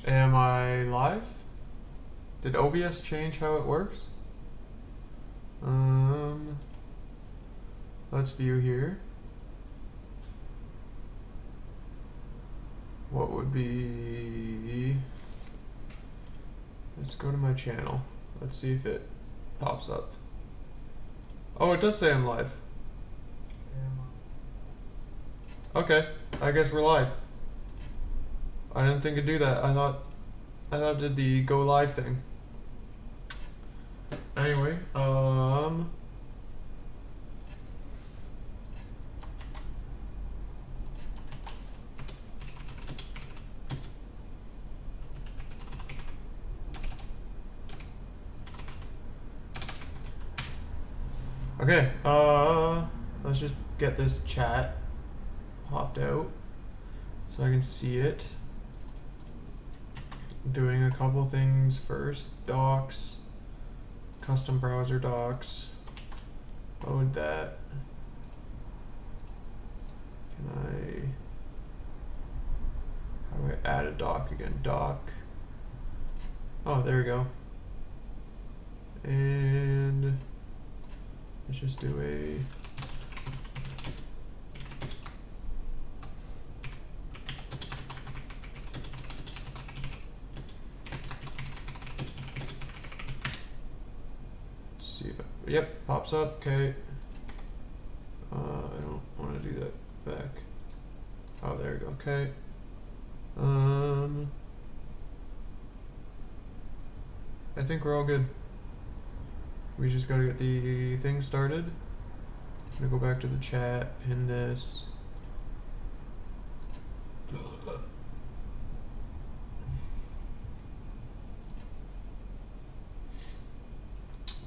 Am I live? Did OBS change how it works? Let's view here. What would be... Let's go to my channel. Let's see if it pops up. Oh, it does say I'm live. Okay, I guess we're live. I didn't think it'd do that. I thought it did the go live thing. Anyway, okay, let's just get this chat popped out so I can see it. Doing a couple things first. Docs, custom browser docs. Load that. How do I add a doc again? Doc. Oh, there we go. And let's just do a see if it, yep, pops up. Okay. I don't want to do that back. Oh, there we go. Okay. I think we're all good. We just gotta get the thing started. I'm gonna go back to the chat, pin this.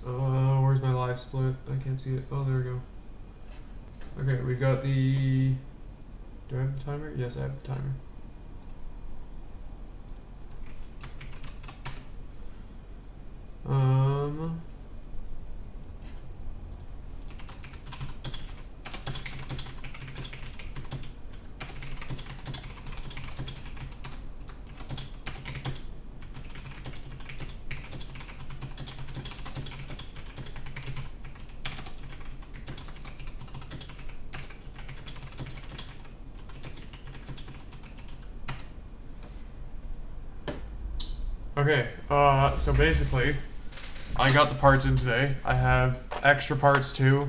Where's my live split? I can't see it. Oh, there we go. Okay, we got the... Do I have the timer? Yes, I have the timer. Okay, so basically, I got the parts in today. I have extra parts too.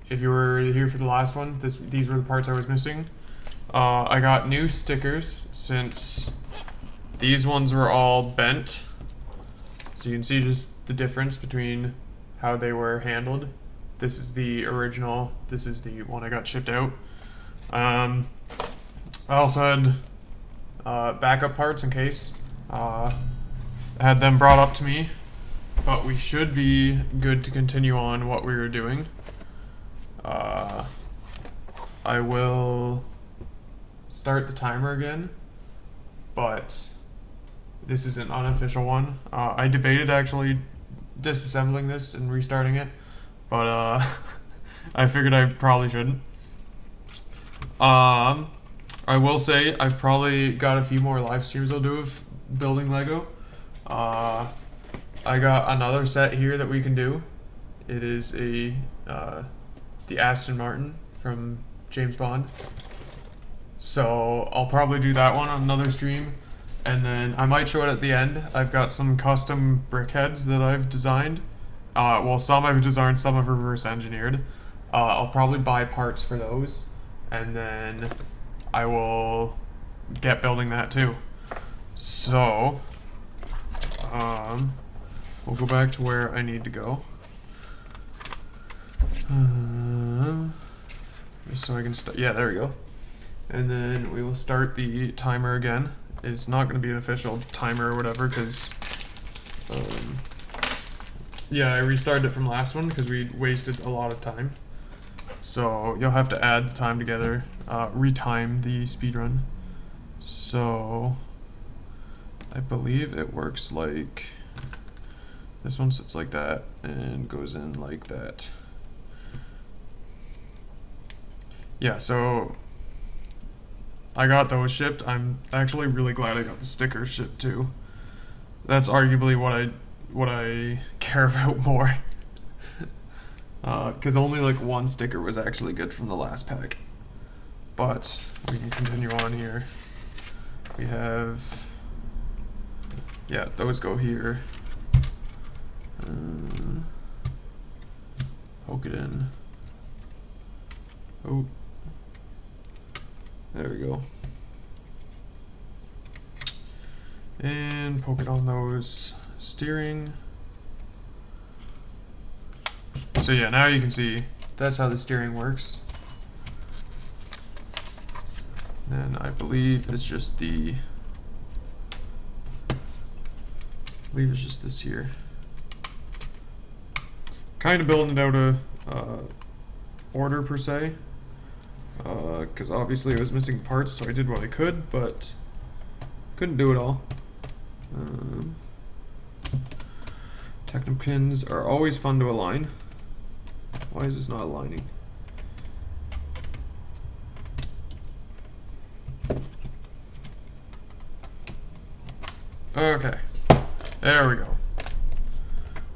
If you were here for the last one, these were the parts I was missing. I got new stickers since these ones were all bent. So you can see just the difference between how they were handled. This is the original, this is the one I got shipped out. I also had backup parts in case. I had them brought up to me, but we should be good to continue on what we were doing. I will start the timer again, but this is an unofficial one. I debated actually disassembling this and restarting it, but I figured I probably shouldn't. I will say I've probably got a few more live streams I'll do of building Lego. I got another set here that we can do. It is the Aston Martin from James Bond. So I'll probably do that one on another stream. And then I might show it at the end. I've got some custom brickheads that I've designed. Well, some I've designed, some I've reverse engineered. I'll probably buy parts for those. And then I will get building that too. So, we'll go back to where I need to go. Just so I can start. Yeah, there we go. And then we will start the timer again. It's not going to be an official timer or whatever because, yeah, I restarted it from last one because we wasted a lot of time. So you'll have to add the time together, retime the speedrun. So I believe it works like this one sits like that and goes in like that. Yeah, so I got those shipped. I'm actually really glad I got the stickers shipped too. That's arguably what I care about more. Because only like one sticker was actually good from the last pack. But we can continue on here. We have, yeah, those go here. Poke it in. Oh, there we go. And poke it on those steering. So yeah, now you can see that's how the steering works. And I believe it's just this here. Kind of building it out of order per se, because obviously I was missing parts, so I did what I could, but couldn't do it all. Techno pins are always fun to align. Why is this not aligning? Okay, there we go.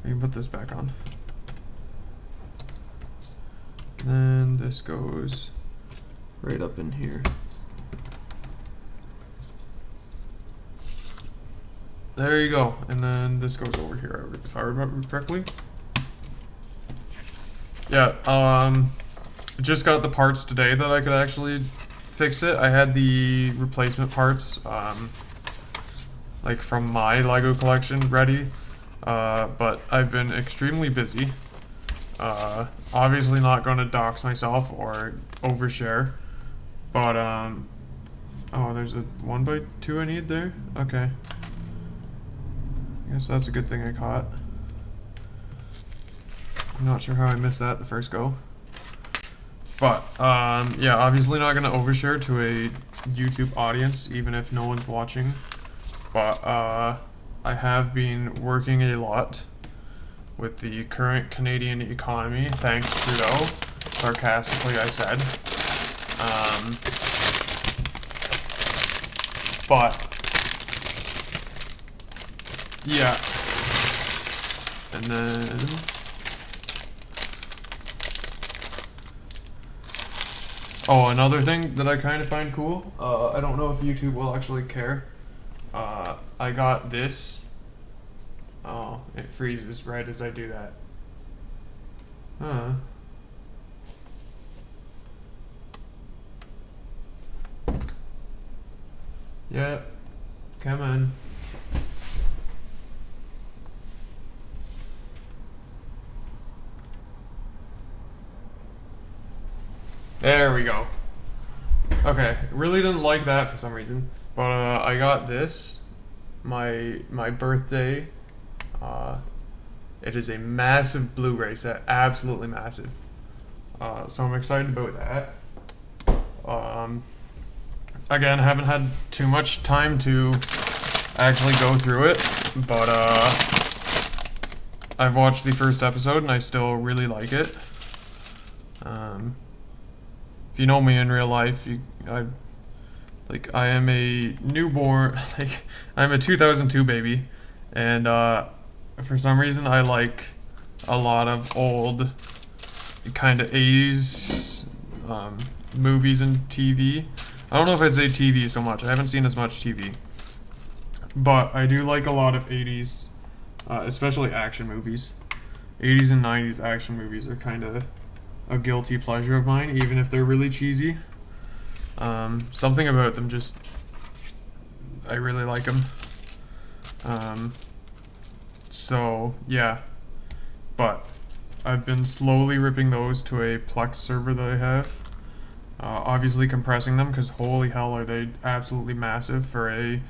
We can put this back on. Then this goes right up in here. There you go. And then this goes over here, if I remember correctly. Yeah, just got the parts today that I could actually fix it. I had the replacement parts, like from my Lego collection ready, but I've been extremely busy. Obviously not going to dox myself or overshare, but oh, there's a 1x2 I need there? Okay. I guess that's a good thing I caught. I'm not sure how I missed that the first go. But, yeah, obviously not going to overshare to a YouTube audience, even if no one's watching. But, I have been working a lot with the current Canadian economy, thanks Trudeau, sarcastically I said. But, yeah. And then, oh, another thing that I kind of find cool, I don't know if YouTube will actually care. I got this. Oh, it freezes right as I do that. Huh. Yeah, come on. There we go. Okay, really didn't like that for some reason, but I got this, my birthday. It is a massive Blu-ray set, absolutely massive. So I'm excited about that. Again, haven't had too much time to actually go through it, but I've watched the first episode and I still really like it. If you know me in real life, I am a newborn, like I'm a 2002 baby, and for some reason I like a lot of old kind of 80s movies and TV. I don't know if I'd say TV so much. I haven't seen as much TV, but I do like a lot of 80s, especially action movies. 80s and 90s action movies are kind of a guilty pleasure of mine, even if they're really cheesy. Something about them just, I really like them. So yeah, but I've been slowly ripping those to a Plex server that I have. Obviously compressing them, because holy hell are they absolutely massive for a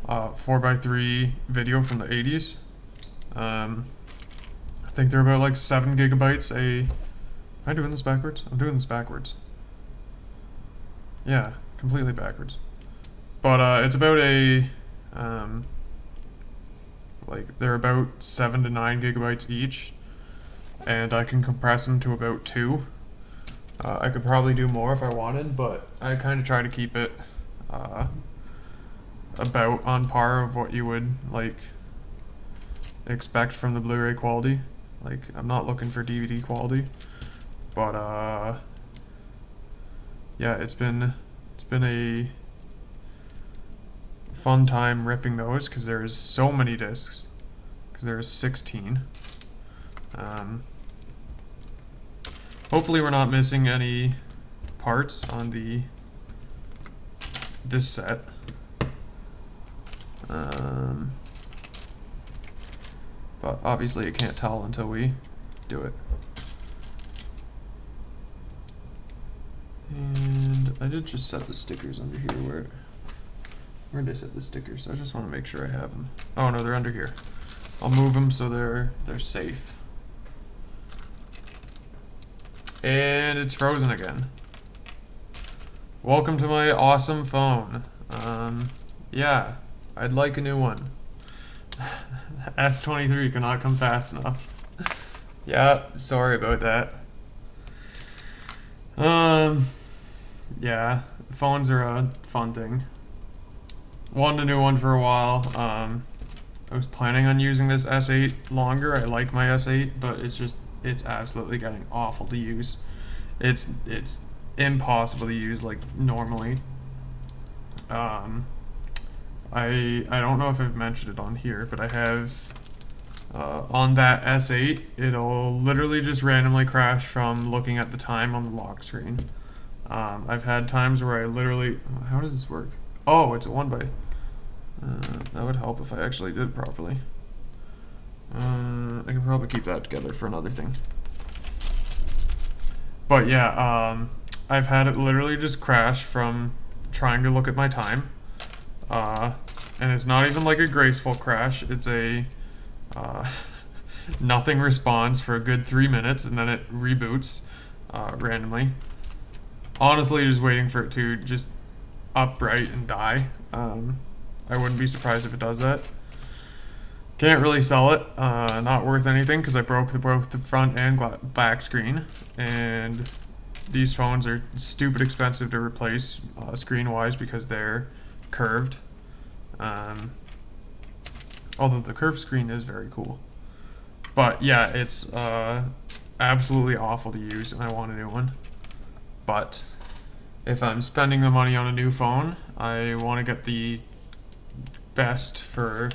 4x3 video from the 80s. I think they're about like 7 gigabytes a... Am I doing this backwards? I'm doing this backwards. Yeah, completely backwards. But it's about a... like, they're about 7 to 9 gigabytes each, and I can compress them to about 2. I could probably do more if I wanted, but I kind of try to keep it uh, about on par of what you would like expect from the Blu-ray quality. Like, I'm not looking for DVD quality, but yeah, it's been a fun time ripping those because there's so many discs. Because there's 16. Hopefully we're not missing any parts on this set. But obviously you can't tell until we do it. And I did just set the stickers under here. Where did I set the stickers? I just want to make sure I have them. Oh no, they're under here. I'll move them so they're safe. And it's frozen again. Welcome to my awesome phone. Yeah, I'd like a new one. S23 cannot come fast enough. Yeah, sorry about that. Yeah, phones are a fun thing. Wanted a new one for a while. I was planning on using this S8 longer. I like my S8, but it's absolutely getting awful to use. It's impossible to use like normally. I don't know if I've mentioned it on here, but I have on that S8, it'll literally just randomly crash from looking at the time on the lock screen. I've had times where I literally, how does this work? Oh, it's a 1x. That would help if I actually did it properly. I can probably keep that together for another thing. But yeah, I've had it literally just crash from trying to look at my time. And it's not even like a graceful crash. It's a nothing responds for a good 3 minutes and then it reboots randomly. Honestly, just waiting for it to just upright and die. I wouldn't be surprised if it does that. Can't really sell it. Not worth anything because I broke both the front and back screen. And these phones are stupid expensive to replace screen-wise because they're curved. Although the curved screen is very cool. But yeah, it's absolutely awful to use and I want a new one. But if I'm spending the money on a new phone, I want to get the best for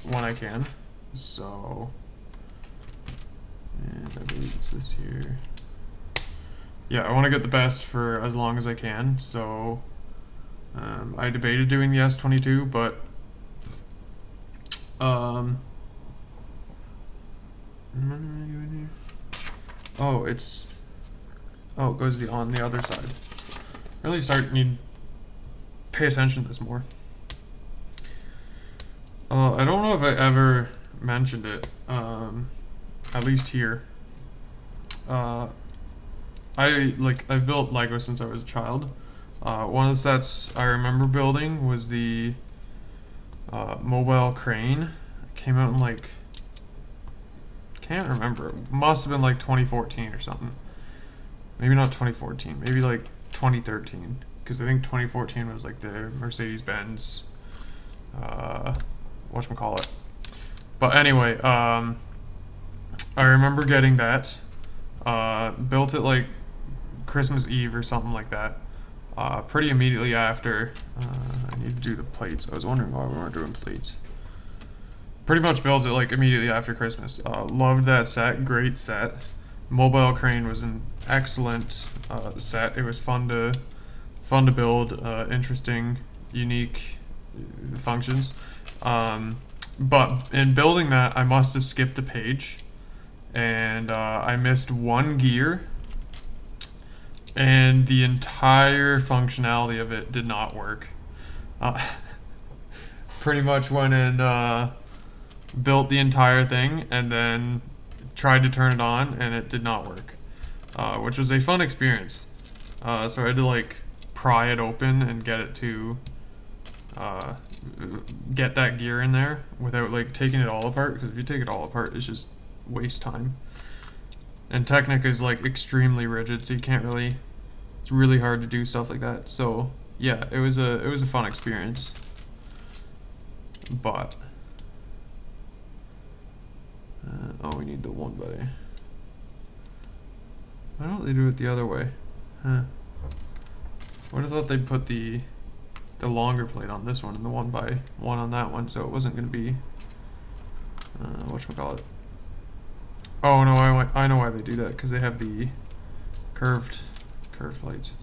when I can. So, and I believe it's this here. Yeah, I want to get the best for as long as I can. So, I debated doing the S22, but what am I doing here? Oh, it goes on the other side. Really need to pay attention to this more. I don't know if I ever mentioned it, at least here. I've built Lego since I was a child. One of the sets I remember building was the mobile crane. It came out in can't remember. It must have been like 2014 or something. Maybe not 2014. Maybe like 2013. Because I think 2014 was like the Mercedes-Benz, whatchamacallit. But anyway, I remember getting that. Built it like Christmas Eve or something like that. Pretty immediately after. I need to do the plates. I was wondering why we weren't doing plates. Pretty much built it like immediately after Christmas. Loved that set. Great set. Mobile crane was an excellent set. It was fun to build. Interesting, unique functions. But in building that, I must have skipped a page, and I missed one gear, and the entire functionality of it did not work. Pretty much went and built the entire thing, and then tried to turn it on, and it did not work, which was a fun experience. So I had to like pry it open and get it to get that gear in there without like taking it all apart, because if you take it all apart, it's just waste time. And Technic is like extremely rigid, so you can't really, it's really hard to do stuff like that. So yeah, it was a fun experience. But oh, we need the one by. Why don't they do it the other way? Huh. I would have thought they'd put the longer plate on this one and the 1x1 on that one, so it wasn't going to be whatchamacallit. Oh no, I know why they do that, because they have the curved plates.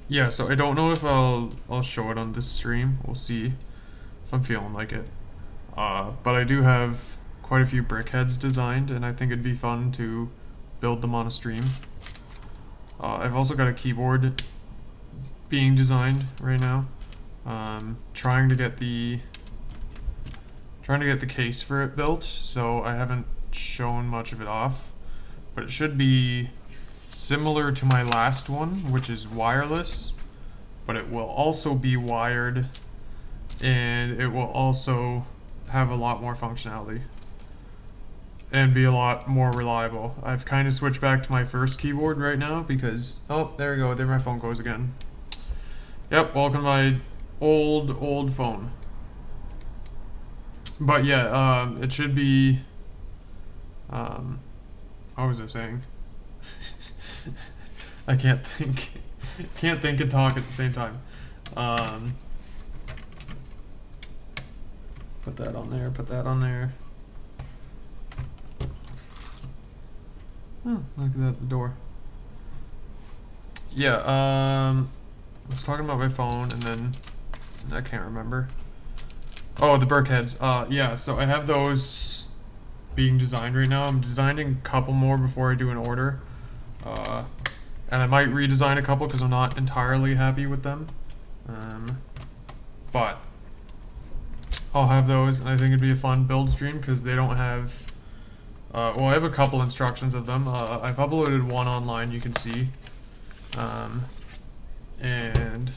Yeah, so I don't know if I'll show it on this stream. We'll see if I'm feeling like it. But I do have quite a few brick heads designed, and I think it'd be fun to build them on a stream. I've also got a keyboard being designed right now. Trying to get the case for it built, so I haven't shown much of it off, but it should be similar to my last one, which is wireless, but it will also be wired, and it will also have a lot more functionality and be a lot more reliable. I've kind of switched back to my first keyboard right now because, oh, there we go, there my phone goes again. Yep, welcome to my old phone. But yeah, it should be, what was I saying? I can't think and talk at the same time. Put that on there. Oh, look at that, the door. Yeah, I was talking about my phone and then I can't remember. Oh, the Burkheads. Yeah, so I have those being designed right now. I'm designing a couple more before I do an order. And I might redesign a couple because I'm not entirely happy with them. But I'll have those, and I think it'd be a fun build stream because they don't have... well, I have a couple instructions of them. I've uploaded one online, you can see. And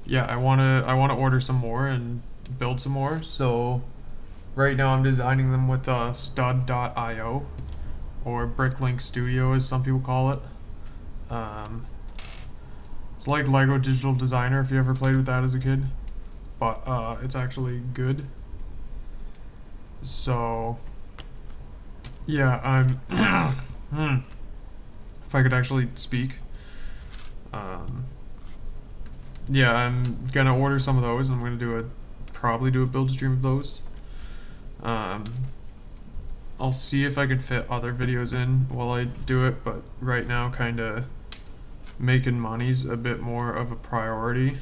yeah, I wanna order some more and build some more. So right now I'm designing them with stud.io, or Bricklink Studio as some people call it. It's like Lego Digital Designer if you ever played with that as a kid, but it's actually good. So yeah, I'm if I could actually speak. Yeah, I'm gonna order some of those, and I'm gonna probably do a build stream of those. I'll see if I could fit other videos in while I do it, but right now kinda making money's a bit more of a priority.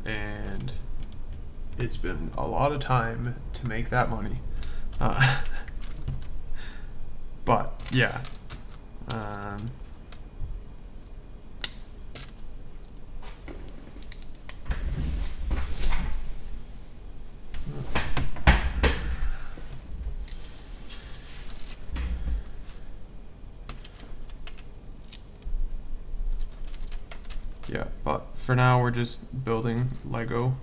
And it's been a lot of time to make that money. But yeah. Yeah, but for now we're just building Lego.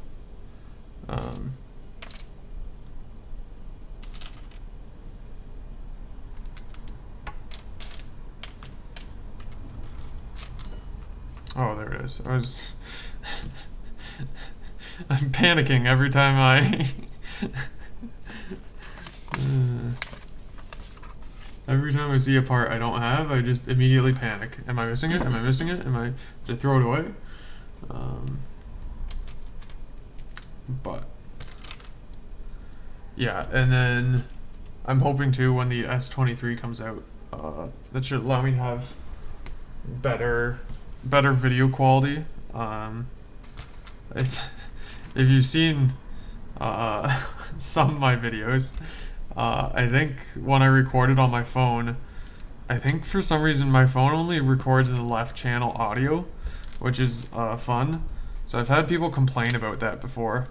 Oh, there it is. I'm panicking every time every time I see a part I don't have, I just immediately panic. Am I missing it? Am I missing it? Did I throw it away? But yeah, and then I'm hoping to, when the S23 comes out, that should allow me to have better video quality. If you've seen some of my videos, I think when I recorded on my phone, I think for some reason my phone only records in the left channel audio, which is fun. So I've had people complain about that before.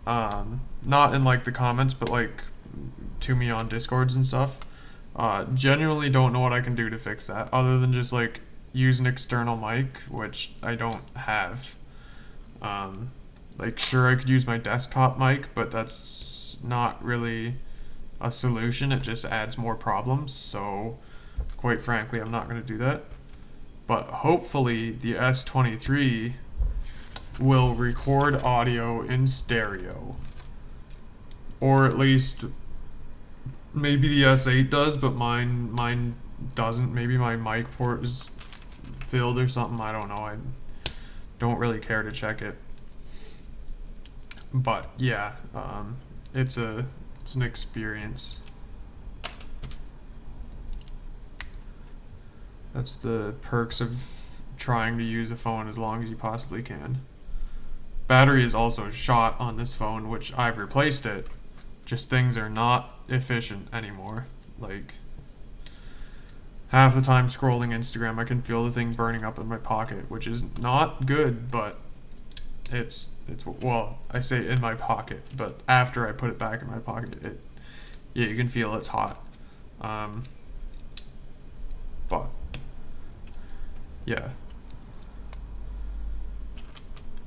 Not in like the comments, but like to me on Discords and stuff. Genuinely don't know what I can do to fix that, other than just like use an external mic, which I don't have. Like sure, I could use my desktop mic, but that's not really a solution. It just adds more problems. So quite frankly, I'm not going to do that. But hopefully the S23 will record audio in stereo. Or at least maybe the S8 does, but mine doesn't. Maybe my mic port is filled or something. I don't know. I don't really care to check it. But yeah, it's an experience. That's the perks of trying to use a phone as long as you possibly can. Battery is also shot on this phone, which I've replaced it. Just things are not efficient anymore. Like, half the time scrolling Instagram, I can feel the thing burning up in my pocket, which is not good, but it's well, I say in my pocket, but after I put it back in my pocket, yeah, you can feel it's hot. But yeah,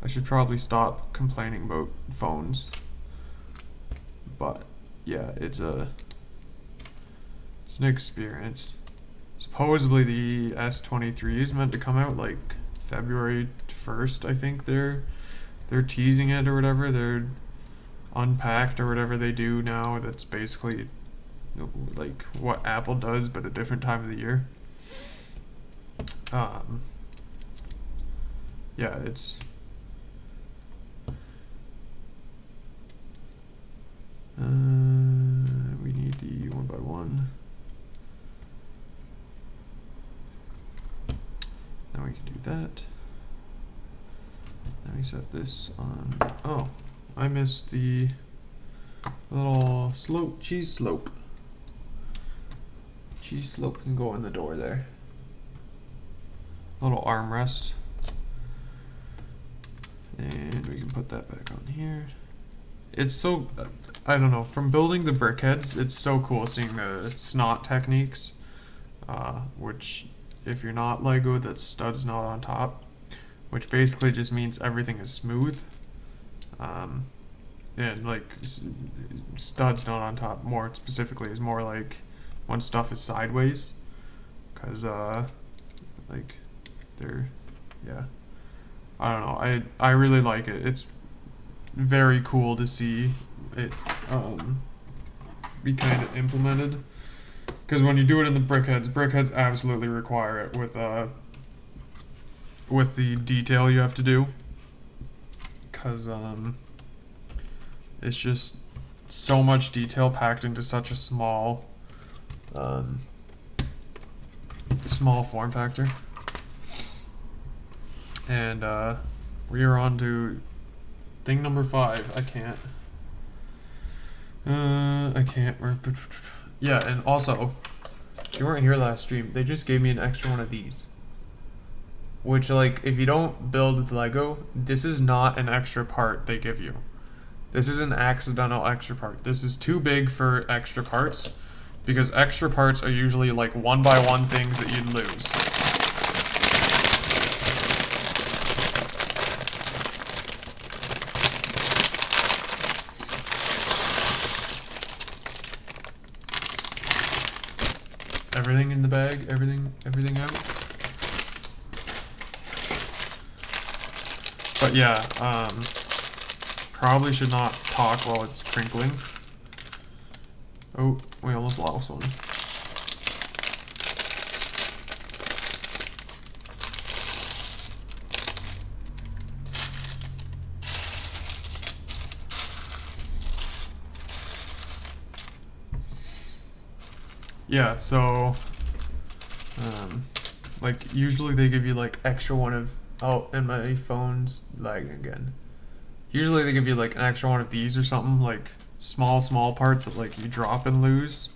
I should probably stop complaining about phones. But yeah, it's an experience. Supposedly the S23 is meant to come out like February 1st, I think they're teasing it or whatever. They're unpacked or whatever they do now. That's basically like what Apple does, but a different time of the year. Yeah, it's we need the 1x1. Now we can do that. Now we set this on. Oh, I missed the little cheese slope. Cheese slope can go in the door there. Little armrest. And we can put that back on here. It's so, I don't know, from building the brickheads, it's so cool seeing the snot techniques, which, if you're not Lego, that's studs not on top, which basically just means everything is smooth, and like studs not on top more specifically is more like when stuff is sideways, because like they're, yeah, I don't know, I really like it. It's very cool to see it be kind of implemented, because when you do it in the brickheads absolutely require it with the detail you have to do, because it's just so much detail packed into such a small form factor. And we are on to thing number 5. I can't. Yeah, and also, if you weren't here last stream, they just gave me an extra one of these. Which, like, if you don't build with Lego, this is not an extra part they give you. This is an accidental extra part. This is too big for extra parts, because extra parts are usually like 1x1 things that you'd lose. Everything in the bag, everything out. But yeah, probably should not talk while it's crinkling. Oh, we almost lost one. Yeah, so like usually they give you like extra one of, oh, and my phone's lagging again. Usually they give you like an extra one of these or something, like small parts that like you drop and lose,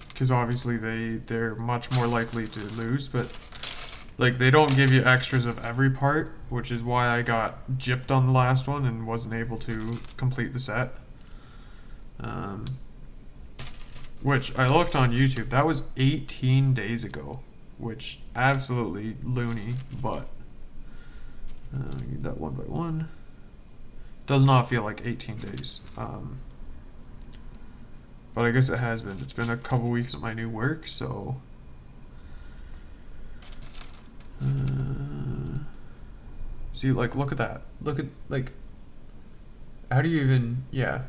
because obviously they're much more likely to lose, but like they don't give you extras of every part, which is why I got gypped on the last one and wasn't able to complete the set. Which I looked on YouTube, that was 18 days ago, which absolutely loony, but I need that 1x1. Does not feel like 18 days. But I guess it has been. It's been a couple weeks at my new work, so. See, like, look at that. Look at, like, how do you even, yeah.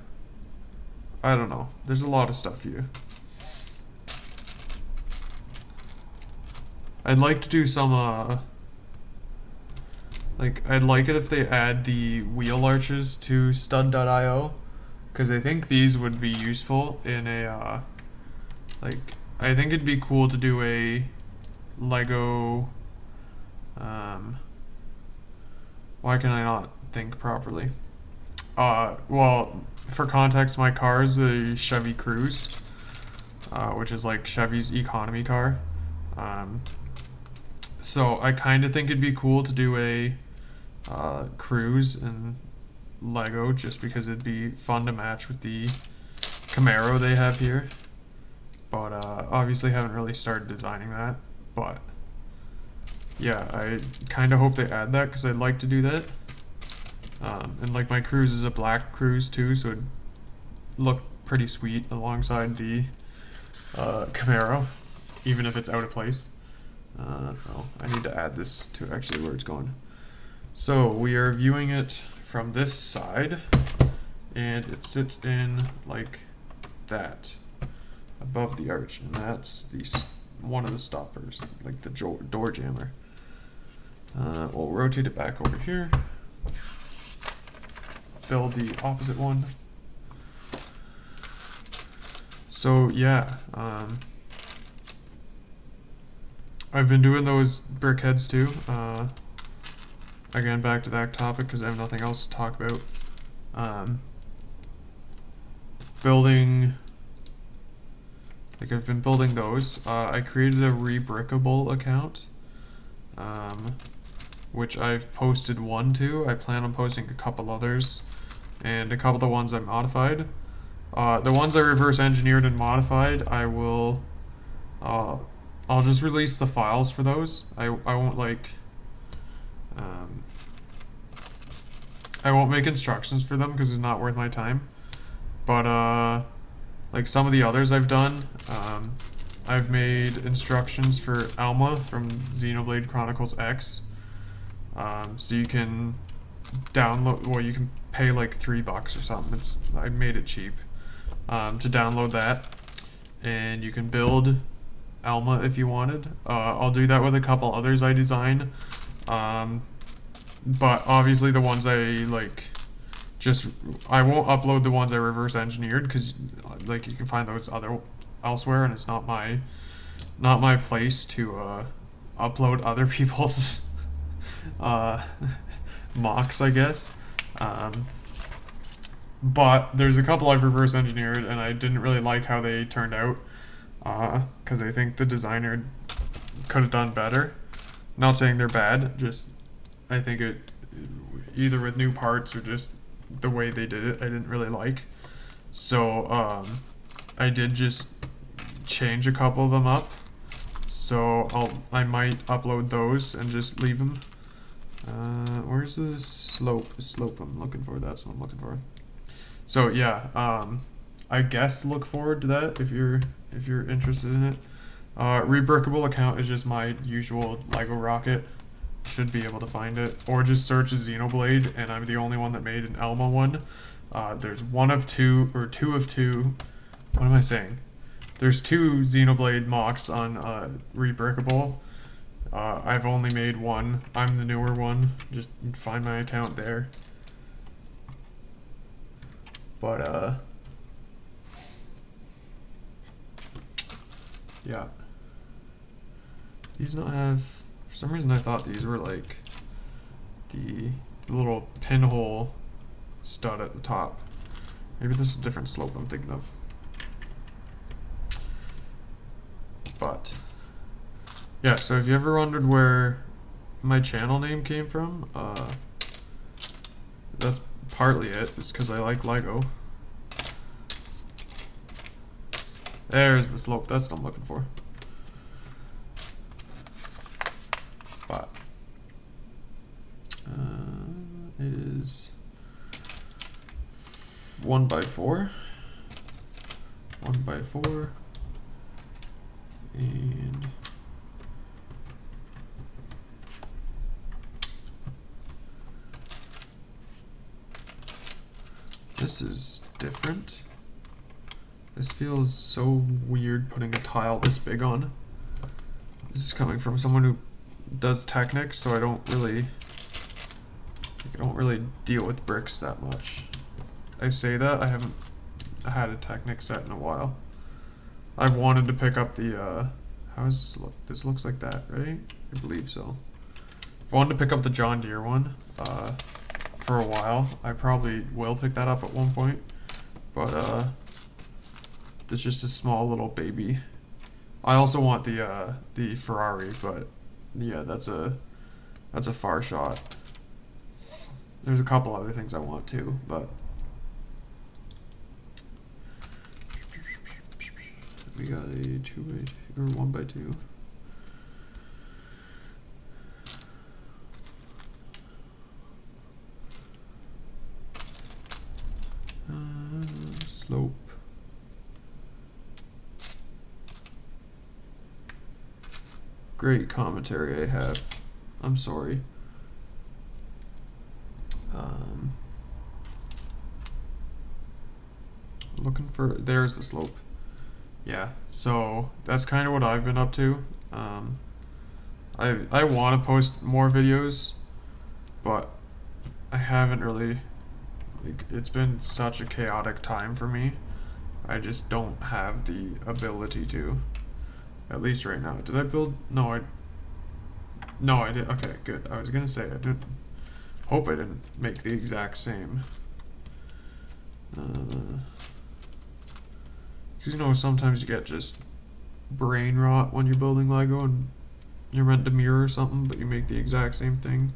I don't know. There's a lot of stuff here. I'd like to do some, like, I'd like it if they add the wheel arches to stud.io, because I think these would be useful in a, like, I think it'd be cool to do a Lego, why can I not think properly? Well, for context, my car is a Chevy Cruze, which is like Chevy's economy car. So I kind of think it'd be cool to do a Cruze in Lego, just because it'd be fun to match with the Camaro they have here. But obviously haven't really started designing that. But yeah, I kind of hope they add that, because I'd like to do that. And like my Cruze is a black Cruze too, so it'd look pretty sweet alongside the Camaro, even if it's out of place. Oh, I need to add this to actually where it's going. So we are viewing it from this side, and it sits in like that, above the arch, and that's the one of the stoppers, like the door jammer. We'll rotate it back over here. Build the opposite one. So yeah, I've been doing those brick heads too. Again, back to that topic because I have nothing else to talk about. Building, like I've been building those. I created a rebrickable account, which I've posted one to. I plan on posting a couple others, and a couple of the ones I modified. The ones I reverse engineered and modified, I will, I'll just release the files for those. I won't like, I won't make instructions for them because it's not worth my time. But like some of the others I've done, I've made instructions for Alma from Xenoblade Chronicles X. So you can download, well, you can pay like $3 or something. I made it cheap to download that, and you can build Alma if you wanted. I'll do that with a couple others I design, but obviously the ones I like, I won't upload the ones I reverse engineered, because like you can find those elsewhere, and it's not my place to upload other people's mocks, I guess. But there's a couple I've reverse engineered, and I didn't really like how they turned out, because I think the designer could have done better. Not saying they're bad, just I think it, either with new parts or just the way they did it, I didn't really like. So I did just change a couple of them up. So I might upload those and just leave them. Where's the slope I'm looking for? That's what I'm looking for. So yeah, I guess look forward to that if you're interested in it. Rebrickable account is just my usual Lego Rocket. Should be able to find it, or just search Xenoblade, and I'm the only one that made an Alma one. There's one of two, or two of two. What am I saying? There's 2 Xenoblade mocks on Rebrickable. I've only made one. I'm the newer one. Just find my account there. But yeah. These don't have, for some reason I thought these were like the little pinhole stud at the top. Maybe this is a different slope I'm thinking of. But yeah, so if you ever wondered where my channel name came from, that's partly it. It's because I like Lego. There's the slope. That's what I'm looking for. But it is 1 by 4. 1x4, and this is different. This feels so weird putting a tile this big on. This is coming from someone who does Technic, so I don't really deal with bricks that much. I say that, I haven't had a Technic set in a while. I've wanted to pick up the, how does this look? This looks like that, right? I believe so. I've wanted to pick up the John Deere one for a while. I probably will pick that up at one point, but it's just a small little baby. I also want the Ferrari, but yeah, that's a far shot. There's a couple other things I want too, but we got a 2x or 1x2. Slope. Great commentary I have. I'm sorry. Looking for, there's the slope. Yeah, so that's kind of what I've been up to. I want to post more videos, but I haven't really, like, it's been such a chaotic time for me. I just don't have the ability to, at least right now. Did I build? No, I did. Okay, good. I was gonna say I didn't. Hope I didn't make the exact same. Because you know, sometimes you get just brain rot when you're building Lego and you're meant to mirror something, but you make the exact same thing.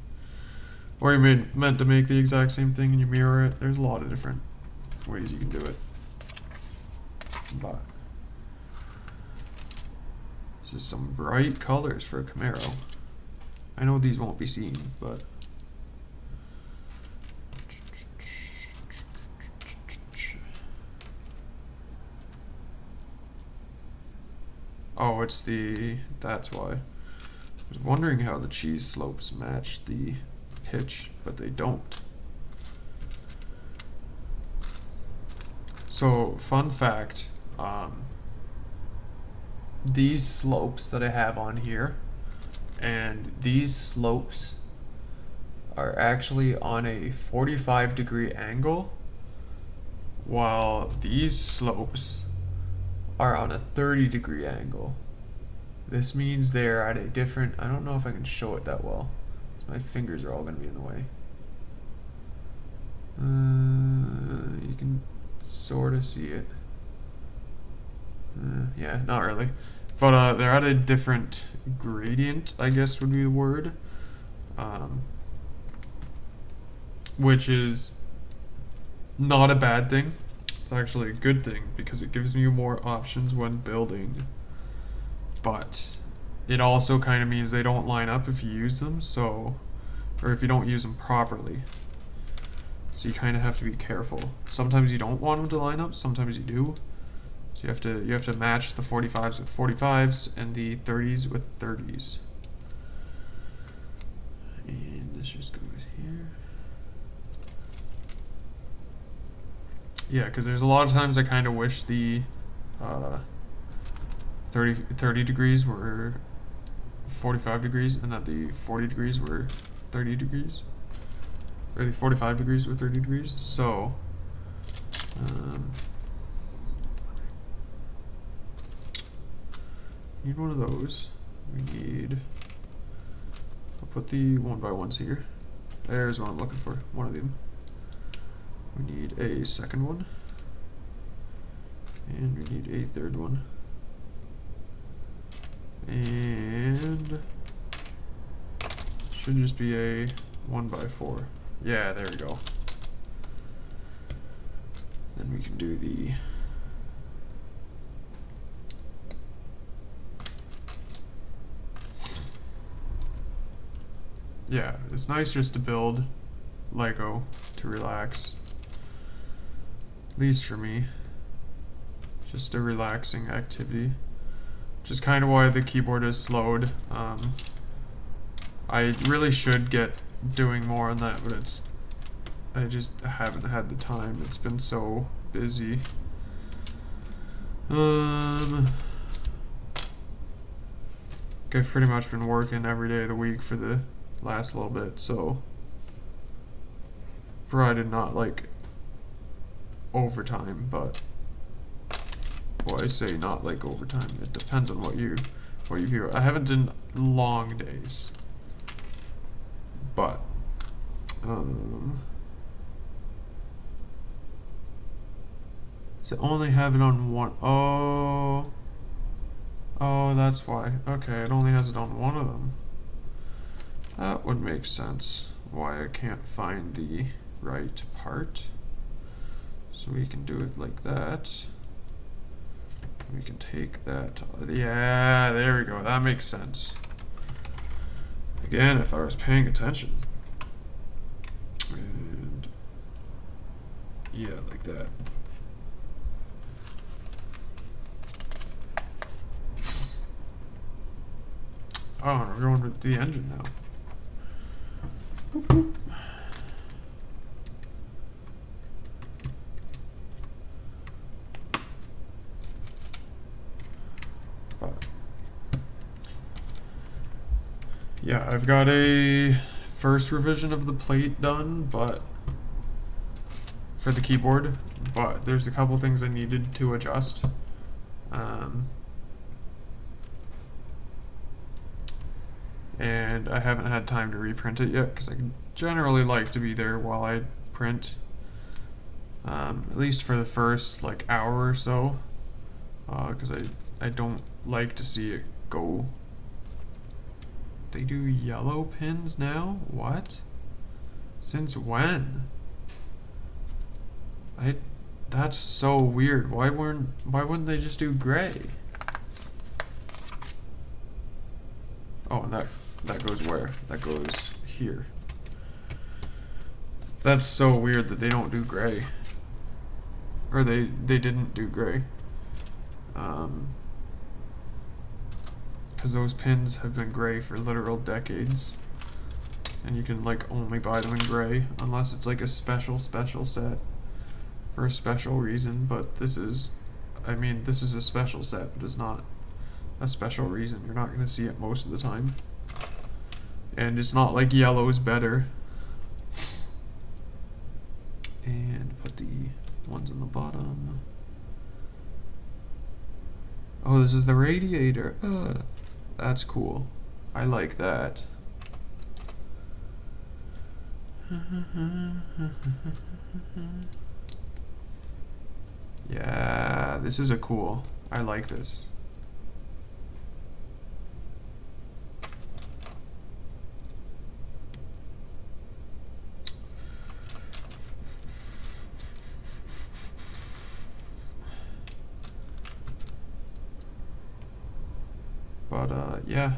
Or you're meant to make the exact same thing and you mirror it. There's a lot of different ways you can do it. But it's just some bright colors for a Camaro. I know these won't be seen, but oh, it's the, that's why. I was wondering how the cheese slopes match the pitch, but they don't. So, fun fact, these slopes that I have on here, and these slopes are actually on a 45-degree angle, while these slopes are on a 30-degree angle. This means they're at a different, I don't know if I can show it that well. My fingers are all going to be in the way. You can sort of see it. Yeah, not really. But they're at a different gradient, I guess would be the word. Which is not a bad thing. It's actually a good thing because it gives you more options when building. But it also kind of means they don't line up if you use them, so, or if you don't use them properly. So you kind of have to be careful. Sometimes you don't want them to line up, sometimes you do. So you have to match the 45s with 45s and the 30s with 30s. And this just goes here. Yeah, because there's a lot of times I kind of wish the 30 degrees were 45 degrees and that the 40 degrees were 30 degrees. Or the 45 degrees were 30 degrees. So, need one of those. We need, I'll put the 1x1s here. There's what I'm looking for, one of them. We need a second one. And we need a third one. And should just be a 1x4. Yeah, there we go. Then we can do the yeah, it's nice just to build Lego to relax. At least for me. just a relaxing activity, which is kind of why the keyboard is slowed. I really should get doing more on that, but I just haven't had the time. It's been so busy. I've pretty much been working every day of the week for the last little bit, so provided not like overtime, but well, I say not like overtime. It depends on what you view. I haven't done long days, but does it only have it on one? Oh, that's why. Okay, it only has it on one of them. That would make sense why I can't find the right part. So we can do it like that. We can take that. Yeah, there we go. That makes sense. Again, if I was paying attention. And yeah, like that. Oh, we're going with the engine now. Boop, boop. But yeah, I've got a first revision of the plate done, but for the keyboard, but there's a couple things I needed to adjust. And I haven't had time to reprint it yet because I generally like to be there while I print, at least for the first like hour or so, because I don't like to see it go. They do yellow pins now? What? Since when? That's so weird. Why wouldn't they just do gray? Oh, and that goes where? That goes here. That's so weird that they don't do gray. Or they didn't do gray. Because those pins have been gray for literal decades. And you can like only buy them in gray unless it's like a special set for a special reason. But this is a special set, but it's not a special reason. You're not going to see it most of the time. And it's not like yellow is better. And put the ones on the bottom. Oh, this is the radiator. That's cool. I like that. Yeah, this is a cool. I like this. But yeah.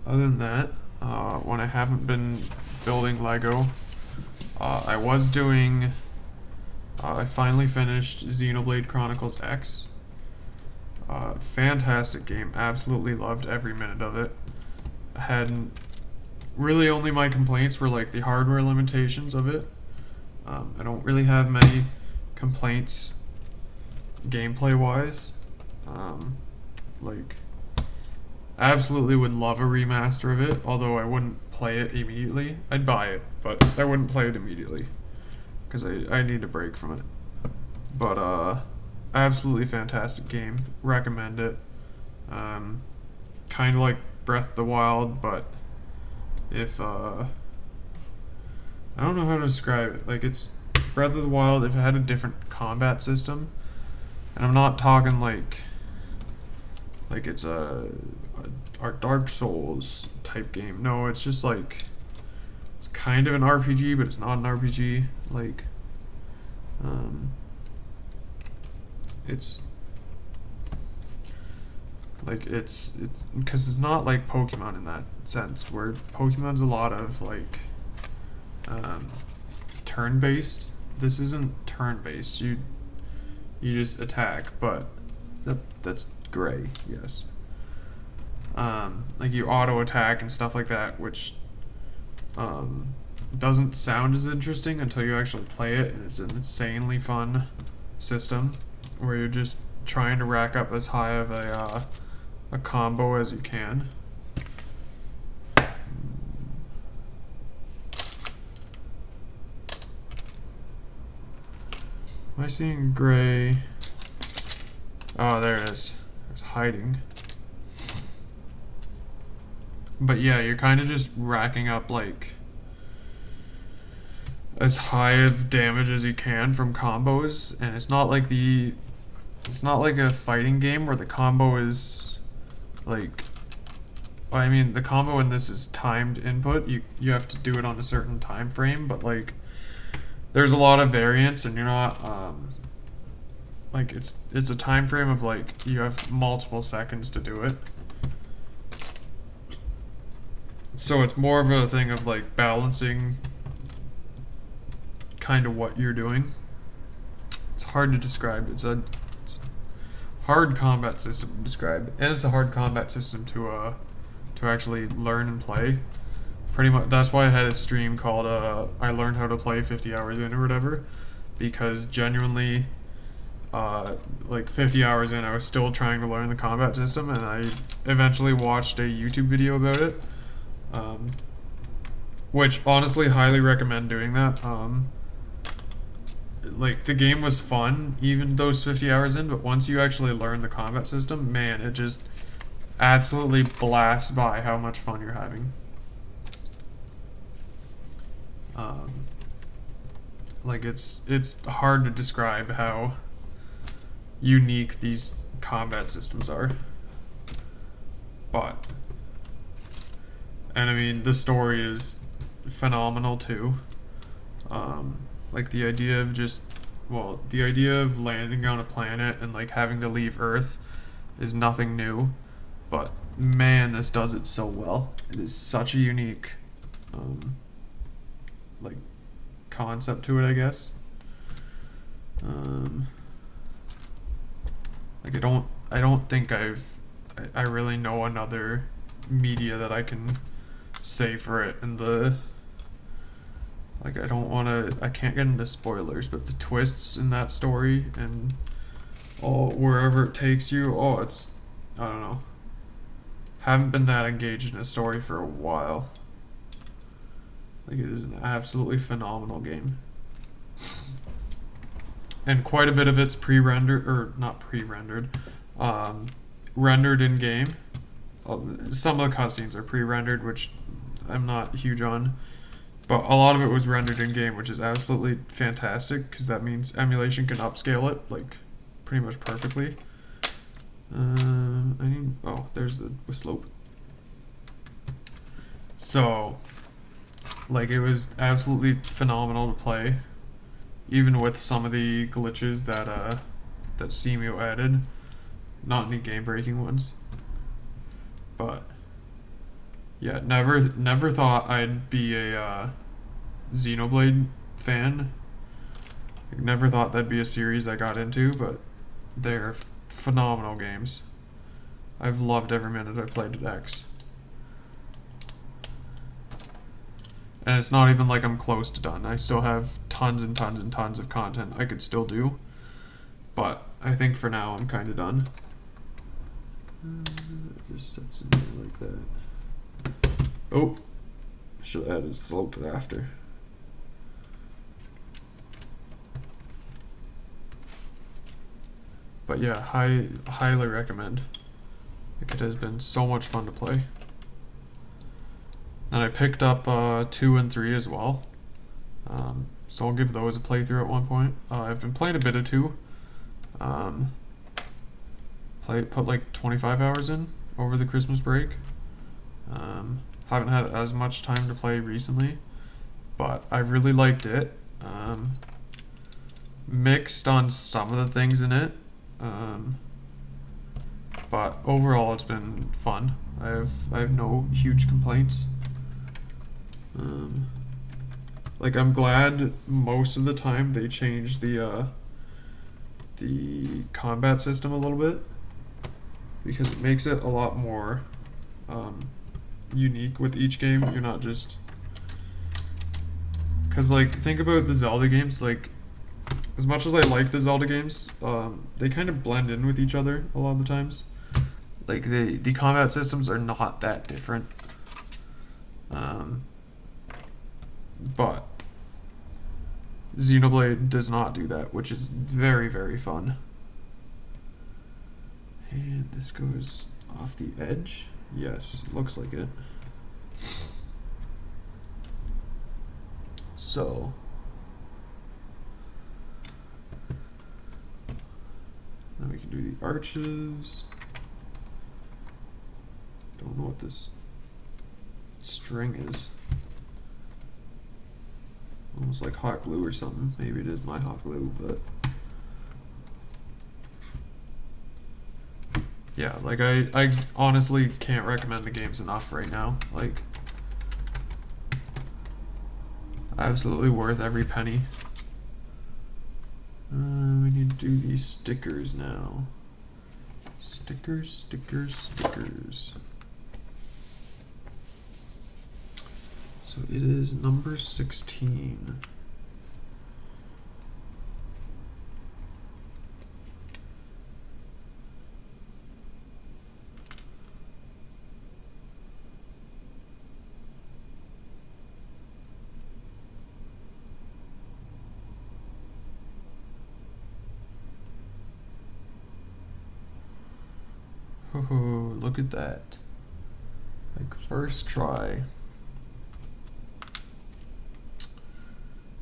Other than that, when I haven't been building Lego, I was doing. I finally finished Xenoblade Chronicles X. Fantastic game. Absolutely loved every minute of it. I had really only my complaints were like the hardware limitations of it. I don't really have many complaints gameplay wise. Like, absolutely would love a remaster of it, although I wouldn't play it immediately. I'd buy it, but I wouldn't play it immediately because I need a break from it. But absolutely fantastic game. Recommend it. Kind of like Breath of the Wild, but if I don't know how to describe it. Like, it's Breath of the Wild if it had a different combat system. And I'm not talking like it's a Dark Souls type game. No, it's just like it's kind of an RPG, but it's not an RPG. Like, it's because it's not like Pokemon in that sense, where Pokemon's a lot of like turn-based this isn't turn-based. You just attack, but that's gray. Yes. Like you auto attack and stuff like that, which doesn't sound as interesting until you actually play it, and it's an insanely fun system where you're just trying to rack up as high of a combo as you can. Am I seeing gray? Oh, there it is. It's hiding. But yeah, you're kind of just racking up like as high of damage as you can from combos, and it's not like a fighting game where the combo is like, I mean, the combo in this is timed input. You have to do it on a certain time frame, but like there's a lot of variance, and you're not like it's a time frame of like you have multiple seconds to do it. So it's more of a thing of like balancing kind of what you're doing. It's hard to describe. It's a hard combat system to describe, and it's a hard combat system to actually learn and play. Pretty much that's why I had a stream called I learned how to play 50 hours in or whatever, because genuinely like 50 hours in I was still trying to learn the combat system, and I eventually watched a YouTube video about it. Which honestly highly recommend doing that. Like the game was fun even those 50 hours in, but once you actually learn the combat system, man, it just absolutely blasts by how much fun you're having. Like it's hard to describe how unique these combat systems are. And I mean, the story is phenomenal too. Like the idea of landing on a planet and like having to leave Earth is nothing new, but man, this does it so well. It is such a unique, like concept to it, I guess. Like I don't think I really know another media that I can say for it, and like I can't get into spoilers, but the twists in that story and wherever it takes you, I don't know. Haven't been that engaged in a story for a while. Like it is an absolutely phenomenal game. And quite a bit of it's pre-rendered, or not pre-rendered, rendered in game. Some of the cutscenes are pre-rendered, which I'm not huge on, but a lot of it was rendered in game, which is absolutely fantastic because that means emulation can upscale it like pretty much perfectly. There's the slope. So, like, it was absolutely phenomenal to play, even with some of the glitches that Cmu added. Not any game-breaking ones. But yeah, never thought I'd be a Xenoblade fan. Like, never thought that'd be a series I got into, but they're phenomenal games. I've loved every minute I played at X. And it's not even like I'm close to done. I still have tons and tons and tons of content I could still do, but I think for now I'm kind of done. Just sets in there like that. Oh, should have added slope after. But yeah, highly recommend. Like, it has been so much fun to play. And I picked up 2 and 3 as well. So I'll give those a playthrough at one point. I've been playing a bit of 2. Put like 25 hours in over the Christmas break. Haven't had as much time to play recently, but I really liked it. Mixed on some of the things in it, but overall it's been fun. I have no huge complaints. Like, I'm glad most of the time they changed the combat system a little bit, because it makes it a lot more unique with each game. You're not just, because like, think about the Zelda games. Like, as much as I like the Zelda games, they kind of blend in with each other a lot of the times. Like, the combat systems are not that different. But Xenoblade does not do that, which is very, very fun. And this goes off the edge. Yes, it looks like it. So then we can do the arches. Don't know what this string is. Almost like hot glue or something. Maybe it is my hot glue, but yeah, like I honestly can't recommend the games enough right now. Like, absolutely worth every penny. We need to do these stickers now. Stickers, stickers, stickers. So it is number 16. Oh, look at that. Like, first try.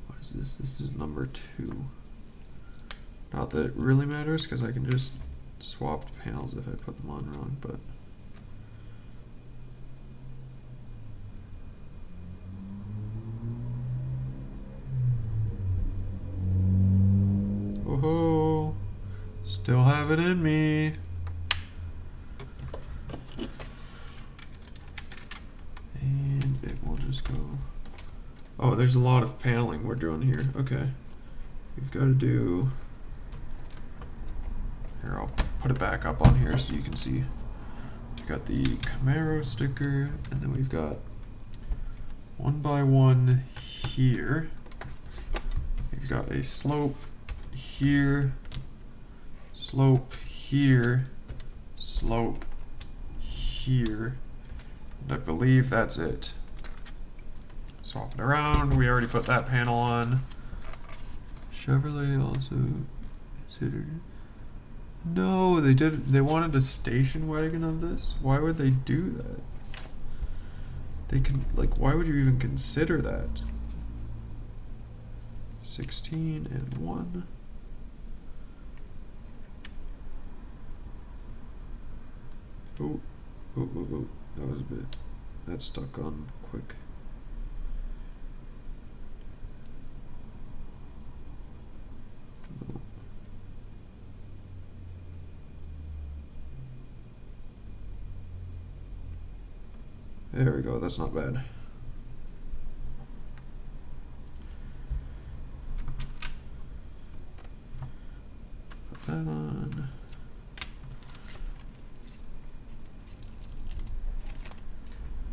What is this? This is number 2. Not that it really matters, because I can just swap the panels if I put them on wrong, but oh, still have it in me. And it will just go. Oh, there's a lot of paneling we're doing here. Okay. We've got to do. Here, I'll put it back up on here so you can see. We've got the Camaro sticker, and then we've got 1 by 1 here. We've got a slope here, slope here, slope here, and I believe that's it. Swap it around. We already put that panel on. Chevrolet also considered. No, they did. They wanted a station wagon of this. Why would they do that? They can, like, why would you even consider that? 16 and 1. Oh, that was a bit. That stuck on quick. No. There we go, that's not bad. Put that on.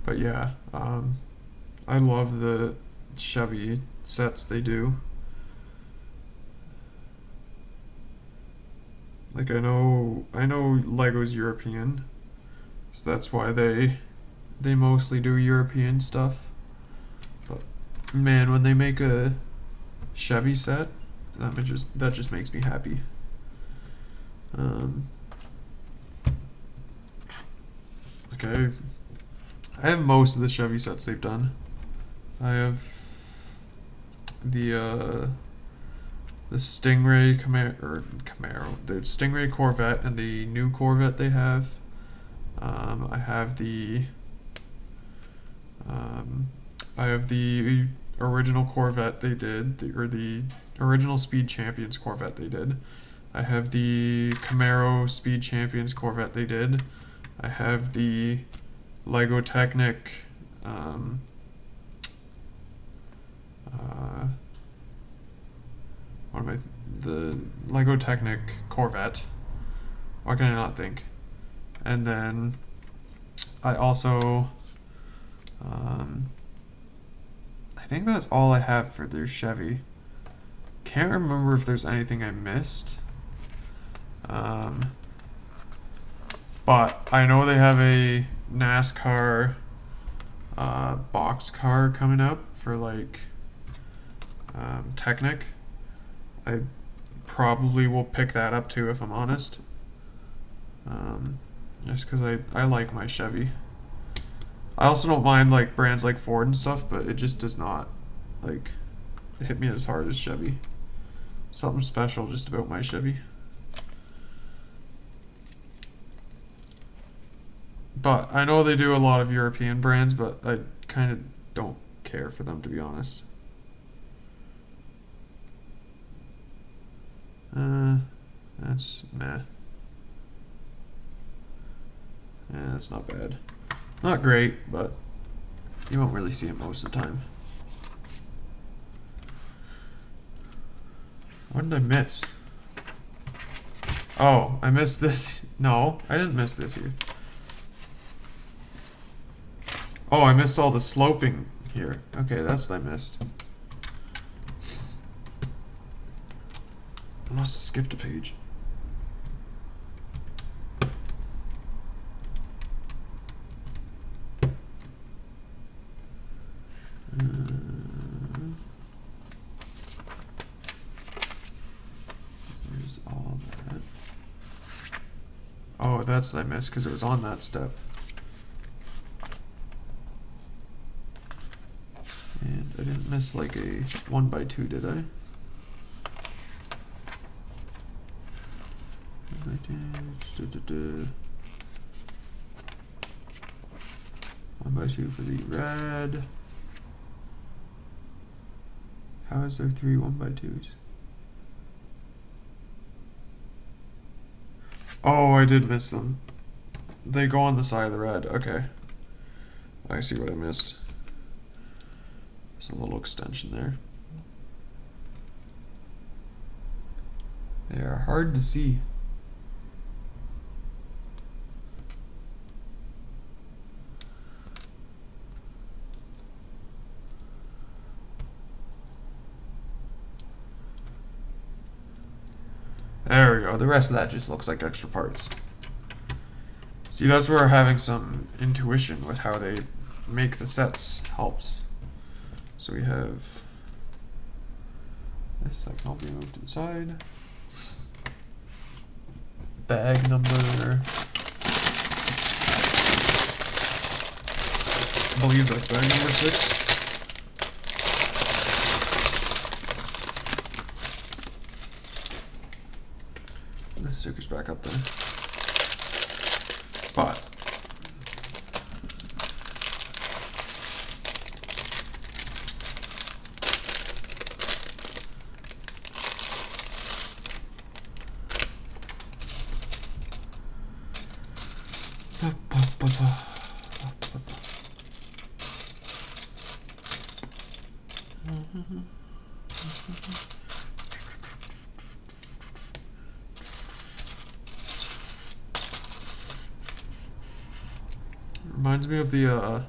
But yeah, I love the Chevy sets they do. Like, I know Lego's European, so that's why they mostly do European stuff. But man, when they make a Chevy set, that just makes me happy. Like, I have most of the Chevy sets they've done. I have the Stingray Camaro, the Stingray Corvette and the new Corvette they have. I have the original Corvette they did, the original Speed Champions Corvette they did. I have the Camaro Speed Champions Corvette they did. I have the Lego Technic what am I? The Lego Technic Corvette. Why can I not think? And then I also, I think that's all I have for their Chevy. Can't remember if there's anything I missed. But I know they have a NASCAR box car coming up for like Technic. I probably will pick that up too if I'm honest. Just because I like my Chevy. I also don't mind like brands like Ford and stuff, but it just does not like hit me as hard as Chevy. Something special just about my Chevy. But I know they do a lot of European brands, but I kind of don't care for them, to be honest. That's meh. Yeah, that's not bad. Not great, but you won't really see it most of the time. What did I miss? Oh, I missed this. No, I didn't miss this here. Oh, I missed all the sloping here. Okay, that's what I missed. I must have skipped a page. There's all that. Oh, that's what I missed because it was on that step. And I didn't miss like a 1x2, did I? One by two for the red. How is there 3 1x2s? Oh, I did miss them. They go on the side of the red. Okay. I see what I missed. There's a little extension there. They are hard to see. There we go. The rest of that just looks like extra parts. See, that's where having some intuition with how they make the sets helps. So we have this that can all be moved inside. Bag number, I believe that's bag number 6. The sticker's back up there. But reminds me of the what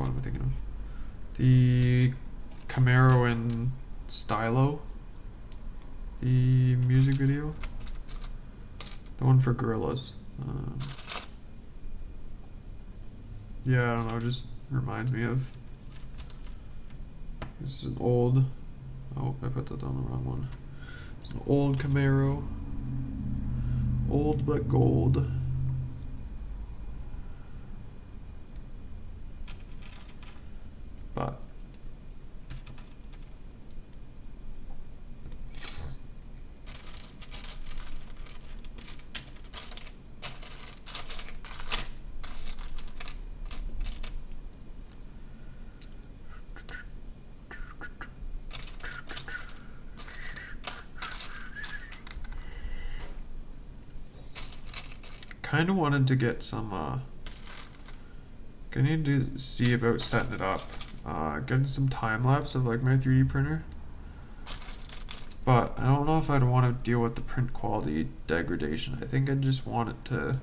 am I thinking of? The Camaro and Stylo. The music video. The one for Gorillas. Yeah, I don't know, it just reminds me of. This is an old. Oh, I put that on the wrong one. It's an old Camaro. Old but gold. But kind of wanted to get some I need to see about setting it up. Getting some time lapse of like my 3D printer. But I don't know if I'd want to deal with the print quality degradation. I think I'd just want it to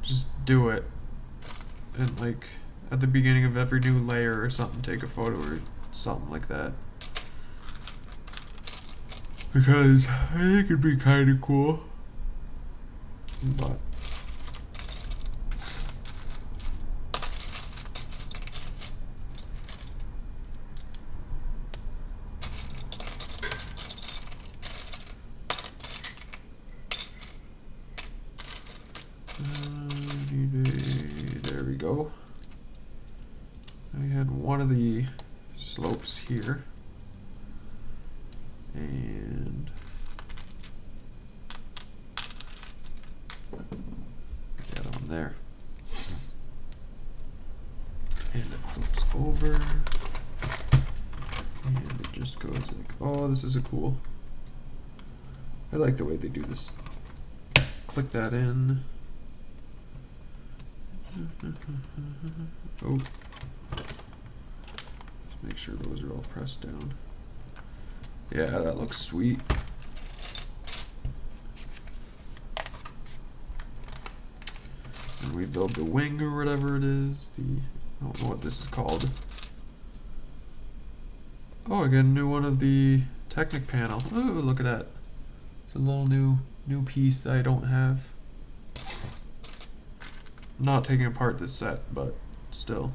just do it. And like at the beginning of every new layer or something, take a photo or something like that. Because I think it'd be kind of cool. But there we go. I had one of the slopes here, and get on there, and it flips over, and it just goes like, oh, this is a cool. I like the way they do this. Click that in. Oh, just make sure those are all pressed down. Yeah, that looks sweet. And we build the wing or whatever it is. I don't know what this is called. Oh, I got a new one of the Technic panel. Oh, look at that. It's a little new piece that I don't have. I'm not taking apart this set, but still.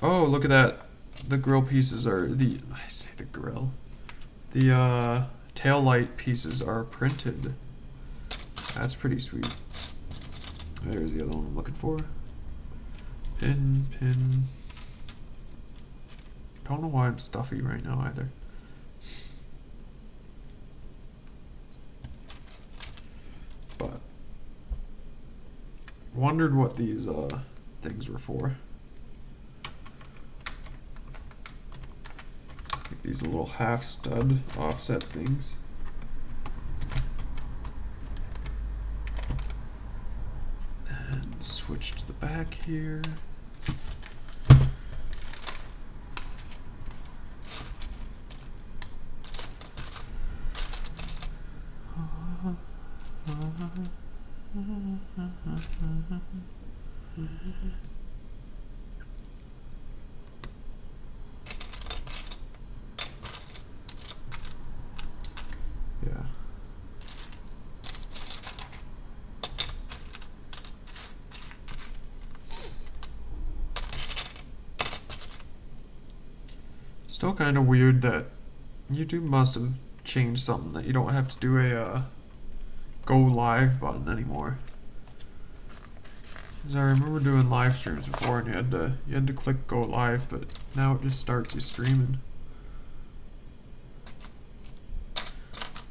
Oh, look at that. The grill pieces are I say the grill. The tail light pieces are printed. That's pretty sweet. There's the other one I'm looking for. Pin. Don't know why I'm stuffy right now either. But wondered what these things were for. Like these little half stud offset things. And switch to the back here. Yeah. Still kind of weird that YouTube must have changed something that you don't have to do a go live button anymore. Because I remember doing live streams before and you had to click go live, but now it just starts you streaming.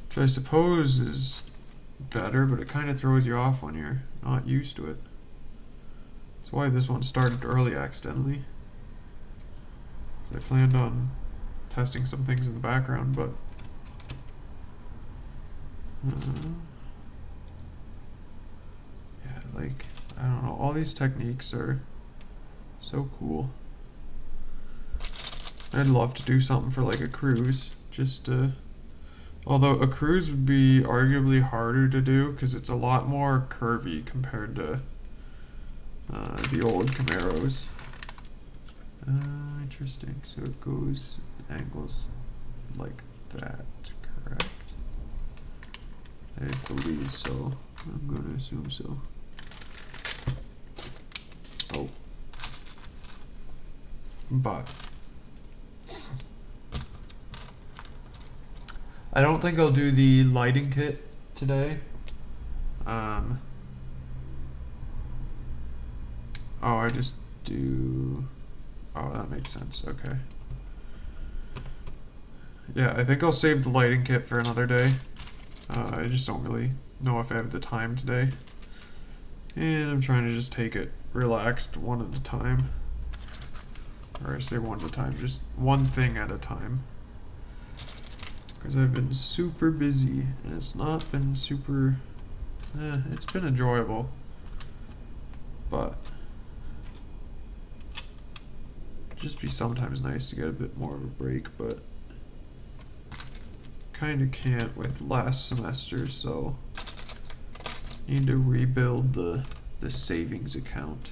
Which I suppose is better, but it kind of throws you off when you're not used to it. That's why this one started early accidentally. I planned on testing some things in the background, but yeah, like, I don't know, all these techniques are so cool. I'd love to do something for like a cruise, just to, although a cruise would be arguably harder to do because it's a lot more curvy compared to the old Camaros. Interesting. So it goes angles like that, correct? I believe so. I'm going to assume so. Oh. But I don't think I'll do the lighting kit today. Oh, I just do... Oh, that makes sense. Okay. Yeah, I think I'll save the lighting kit for another day. I just don't really know if I have the time today. And I'm trying to just take it relaxed one at a time. Or I say one at a time, just one thing at a time. because I've been super busy and it's not been super. It's been enjoyable, but just be sometimes nice to get a bit more of a break, but kind of can't with last semester, so need to rebuild the savings account.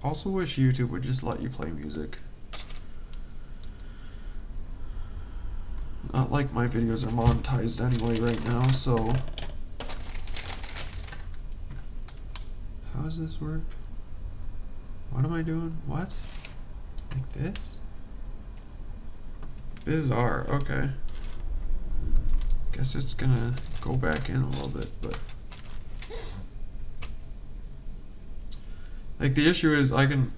Also wish YouTube would just let you play music. Not like my videos are monetized anyway right now, so how does this work? What am I doing? What? Like this? Bizarre, okay. Guess it's gonna go back in a little bit, but like the issue is I can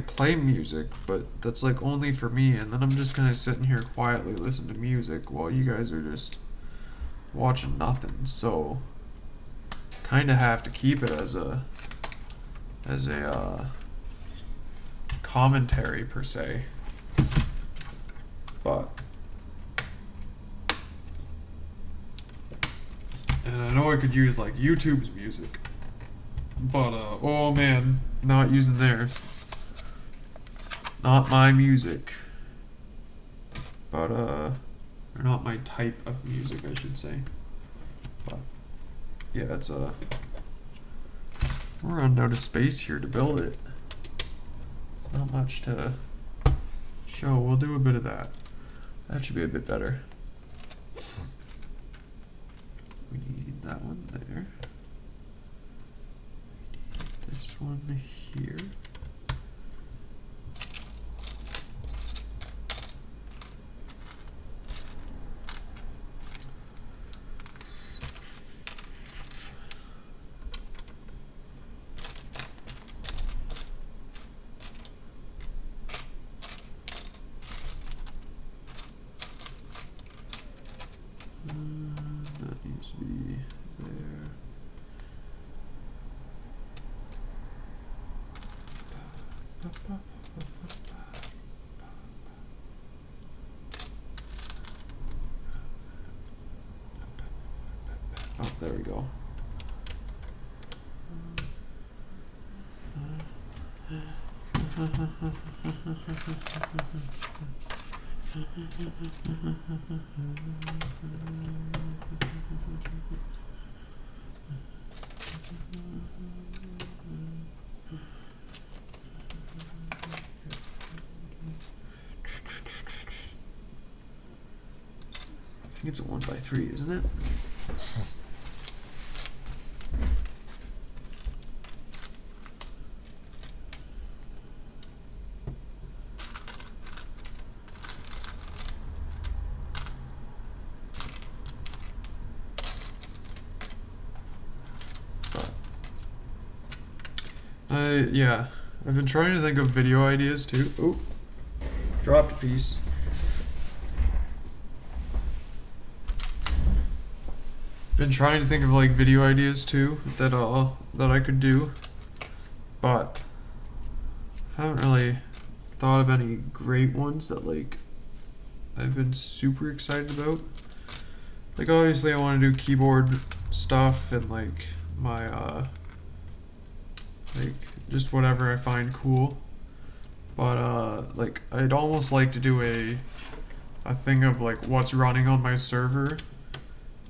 play music, but that's like only for me, and then I'm just gonna sit in here quietly listen to music while you guys are just watching nothing. So kind of have to keep it as a commentary per se, but and I know I could use like YouTube's music, but oh man, not using theirs. Not my music, but or not my type of music, I should say. But yeah, it's we're running out of space here to build it. Not much to show. We'll do a bit of that. That should be a bit better. We need that one there. We need this one here. That needs to be there. Oh, there we go. I think it's a 1x3, isn't it? Yeah, I've been trying to think of video ideas too. Oh, dropped a piece. Been trying to think of like video ideas too that I could do, but haven't really thought of any great ones that like I've been super excited about. Like obviously I want to do keyboard stuff and like my like just whatever I find cool, but like I'd almost like to do a thing of like what's running on my server,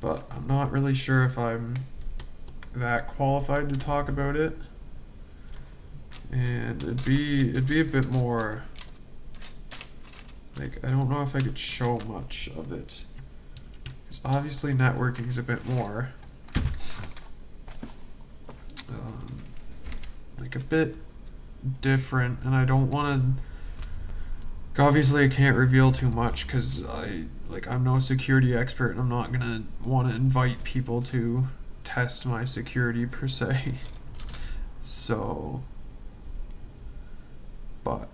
but I'm not really sure if I'm that qualified to talk about it, and it'd be a bit more like I don't know if I could show much of it, because obviously networking is a bit more like a bit different, and I don't want to. Obviously, I can't reveal too much because I'm no security expert, and I'm not gonna want to invite people to test my security per se. So, but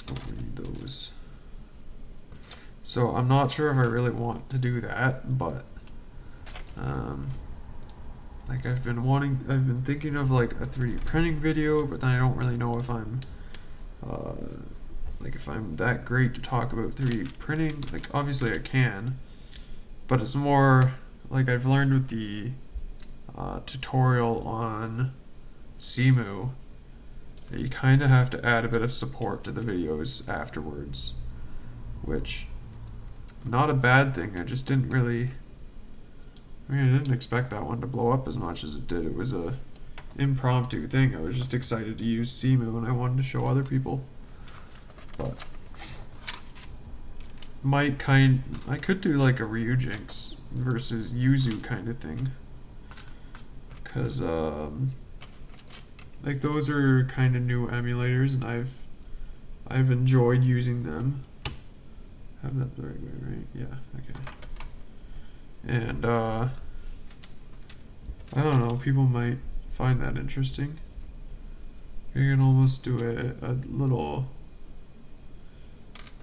we need those. So I'm not sure if I really want to do that, but like I've been thinking of like a 3D printing video, but then I don't really know if I'm like if I'm that great to talk about 3D printing. Like obviously I can, but it's more like I've learned with the tutorial on Simu that you kind of have to add a bit of support to the videos afterwards, which not a bad thing. I just didn't really, I didn't expect that one to blow up as much as it did. It was a impromptu thing. I was just excited to use Simu and I wanted to show other people. But I could do like a Ryujinx versus Yuzu kind of thing, cause like those are kind of new emulators and I've enjoyed using them. Have that the right way, right? Yeah, okay. And I don't know, people might find that interesting. You can almost do a little,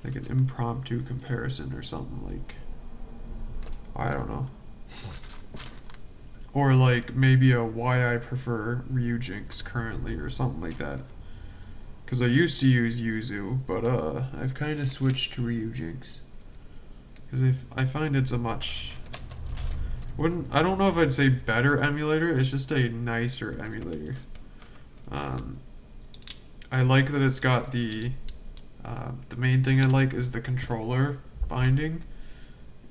like an impromptu comparison or something, like, I don't know. Or like maybe a why I prefer Ryujinx currently or something like that. Because I used to use Yuzu, but I've kind of switched to Ryujinx. Because I find it's a much, I don't know if I'd say better emulator, it's just a nicer emulator. I like that it's got the main thing I like is the controller binding.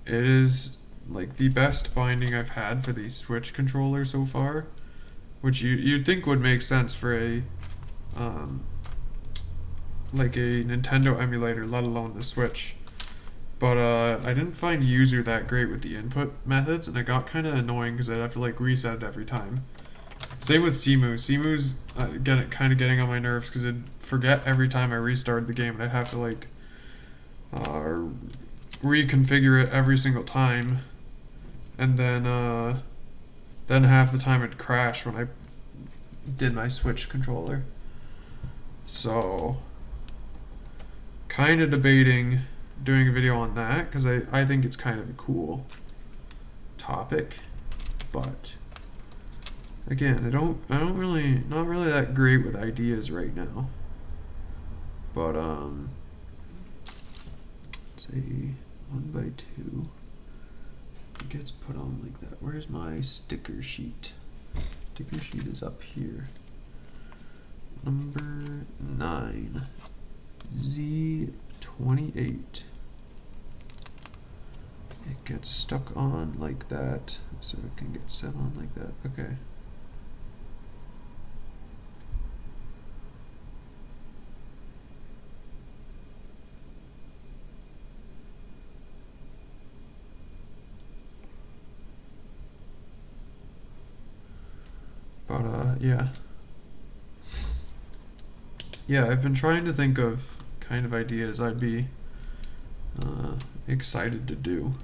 It is like the best binding I've had for the Switch controller so far, which you'd think would make sense for a like a Nintendo emulator, let alone the Switch. But I didn't find User that great with the input methods, and it got kind of annoying because I'd have to like reset it every time. Same with Simu. Simu's kind of getting on my nerves because I'd forget every time I restarted the game, and I'd have to like reconfigure it every single time, and then half the time it'd crash when I did my Switch controller. So, kind of debating doing a video on that because I think it's kind of a cool topic, but again, not really that great with ideas right now. But say 1x2. It gets put on like that. Where's my sticker sheet? Sticker sheet is up here. Number 9. Z28. It gets stuck on like that, so it can get set on like that. Okay. But yeah, I've been trying to think of kind of ideas I'd be excited to do.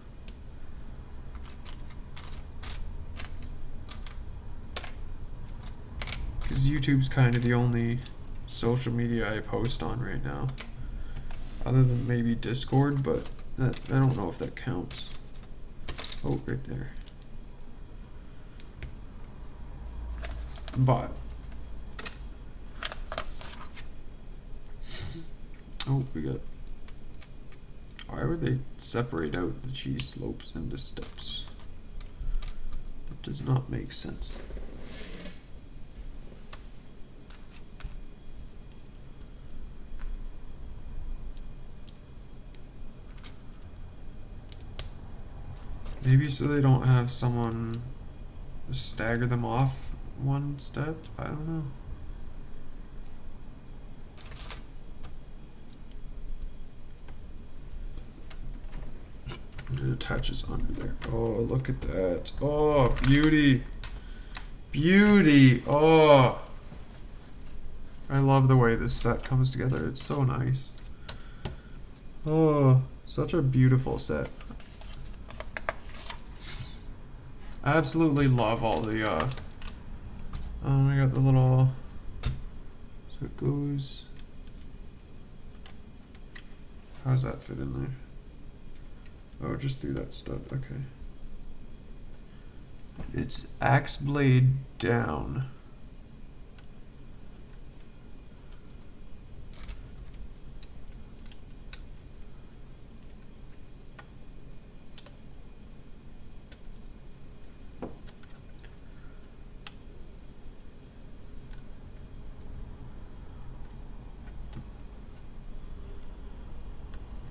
Because YouTube's kind of the only social media I post on right now, other than maybe Discord, but I don't know if that counts. Oh, right there. But oh, we got. Why would they separate out the cheese slopes into steps? That does not make sense. Maybe so they don't have someone stagger them off one step? I don't know. It attaches under there. Oh, look at that. Oh, beauty. Beauty. Oh. I love the way this set comes together. It's so nice. Oh, such a beautiful set. I absolutely love all the, we got the little, so it goes, how does that fit in there? Oh, just through that stud. Okay. It's axe blade down.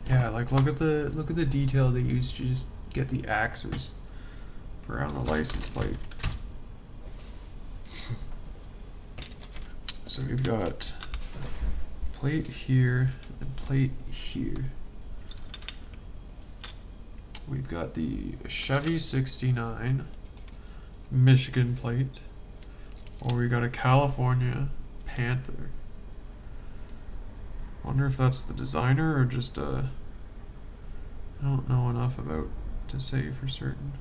Yeah, like look at the detail they used to just get the axes around the license plate. So we've got plate here and plate here. We've got the Chevy 69 Michigan plate, or we got a California Panther. Wonder if that's the designer or just a. I don't know enough about to say for certain.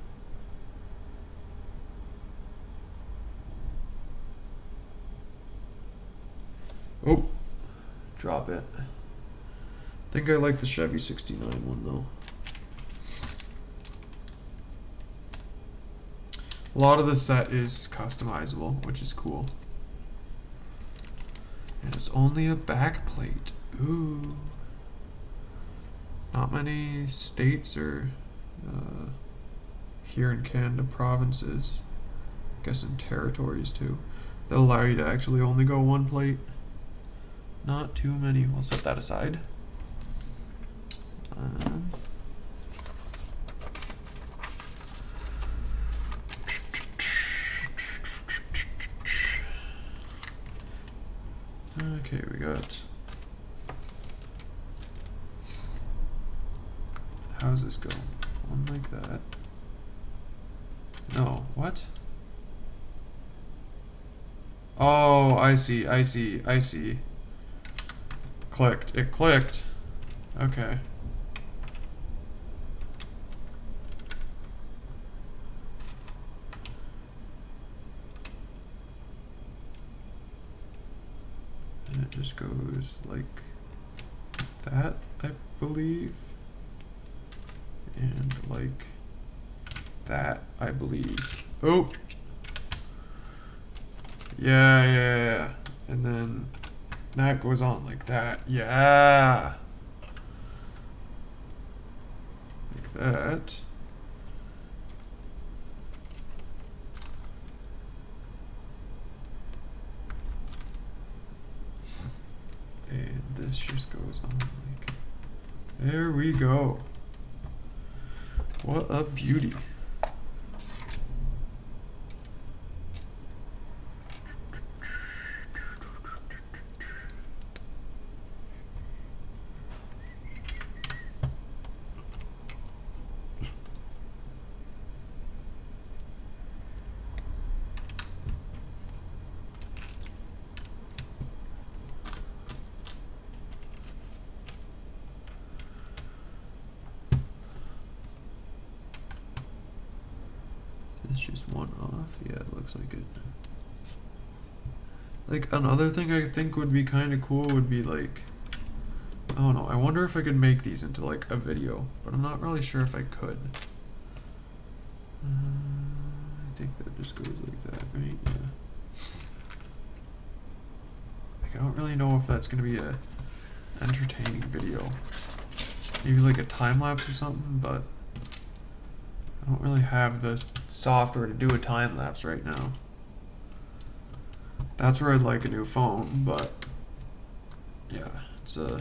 Oh, drop it. I think I like the Chevy 69 one though. A lot of the set is customizable, which is cool. And it's only a back plate. Ooh. Not many states or here in Canada, provinces, I guess in territories too, that allow you to actually only go one plate. Not too many. We'll set that aside. Okay, we got. How's this go? One like that. No, what? Oh, I see. Clicked. It clicked. Okay. And it just goes like that, I believe. And like that, I believe. Oh! Yeah. And then that goes on like that. Yeah! Like that. And this just goes on like. There we go. What a beauty. It's just one off. Yeah, it looks like it. Like another thing I think would be kind of cool would be like, I don't know. I wonder if I could make these into like a video, but I'm not really sure if I could. I think that just goes like that, right? Yeah. Like I don't really know if that's gonna be a entertaining video. Maybe like a time lapse or something, but I don't really have the software to do a time lapse right now. That's where I'd like a new phone, but yeah, it's a. I got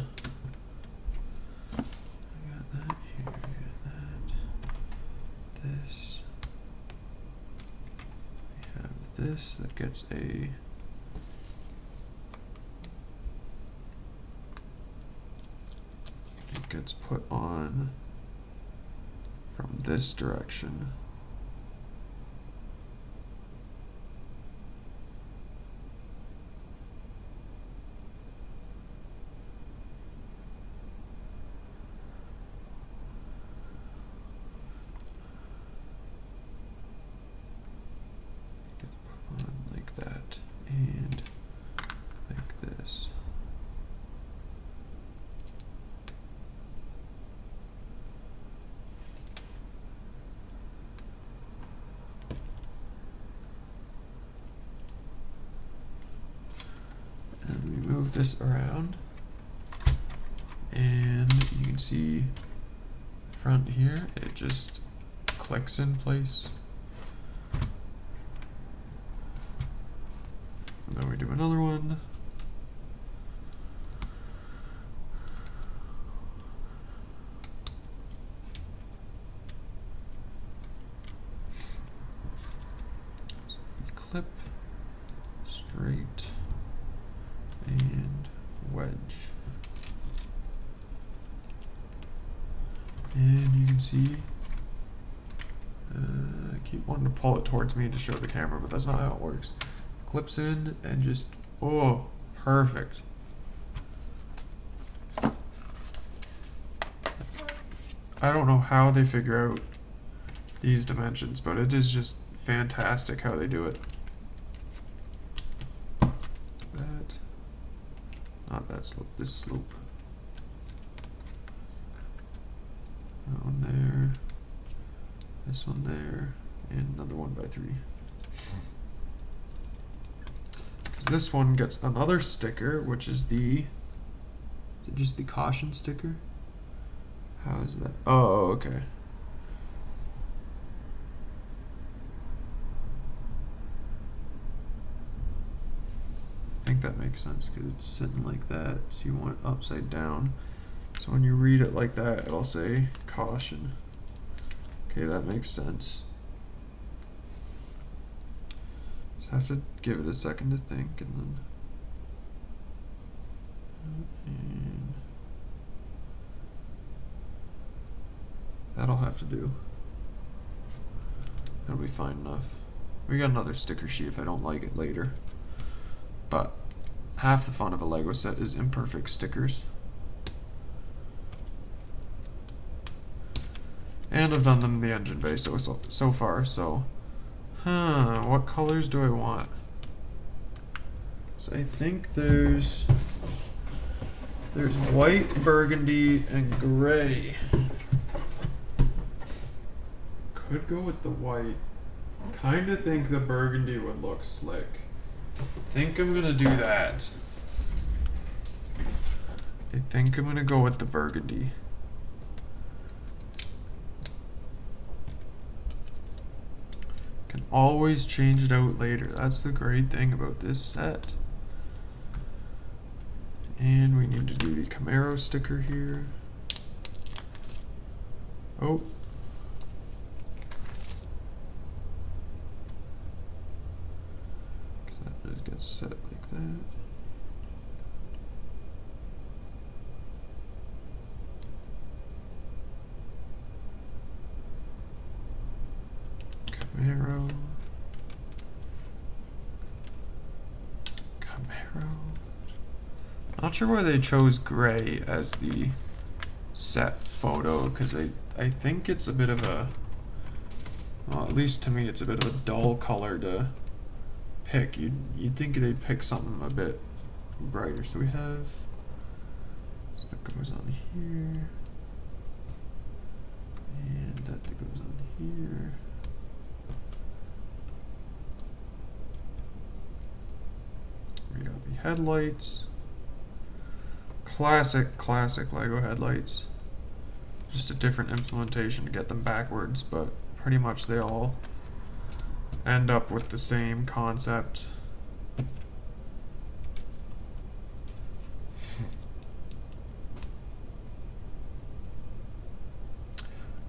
that here, I got that. This. I have this that gets a. It gets put on from this direction. Like that and like this. move this around, and you can see the front here, it just clicks in place. And then we do another one. Clip, straight, and wedge. And you can see, I keep wanting to pull it towards me to show the camera, but that's not how it works. Clips in and just, oh, perfect. I don't know how they figure out these dimensions, but it is just fantastic how they do it. That, not that slope, this slope. That one there, this one there, and another 1x3. Because this one gets another sticker, which is the, is it just the caution sticker? How is that? Oh, okay. I think that makes sense because it's sitting like that, so you want it upside down. So when you read it like that, it'll say caution. Okay, that makes sense. Just have to give it a second to think, and that'll have to do. That'll be fine enough. We got another sticker sheet if I don't like it later. But half the fun of a Lego set is imperfect stickers. And I've done them in the engine bay so far, so what colors do I want? So I think there's white, burgundy, and gray. Could go with the white. Kinda think the burgundy would look slick. Think I'm gonna do that. I think I'm gonna go with the burgundy. Can always change it out later. That's the great thing about this set. And we need to do the Camaro sticker here. Oh. That just gets set like that. Camaro. Not sure why they chose gray as the set photo, because I think it's a bit of a, well, at least to me it's a bit of a dull color to pick. You'd think they'd pick something a bit brighter. So we have this that goes on here, and that goes on here. We got the headlights. Classic Lego headlights. Just a different implementation to get them backwards, but pretty much they all end up with the same concept.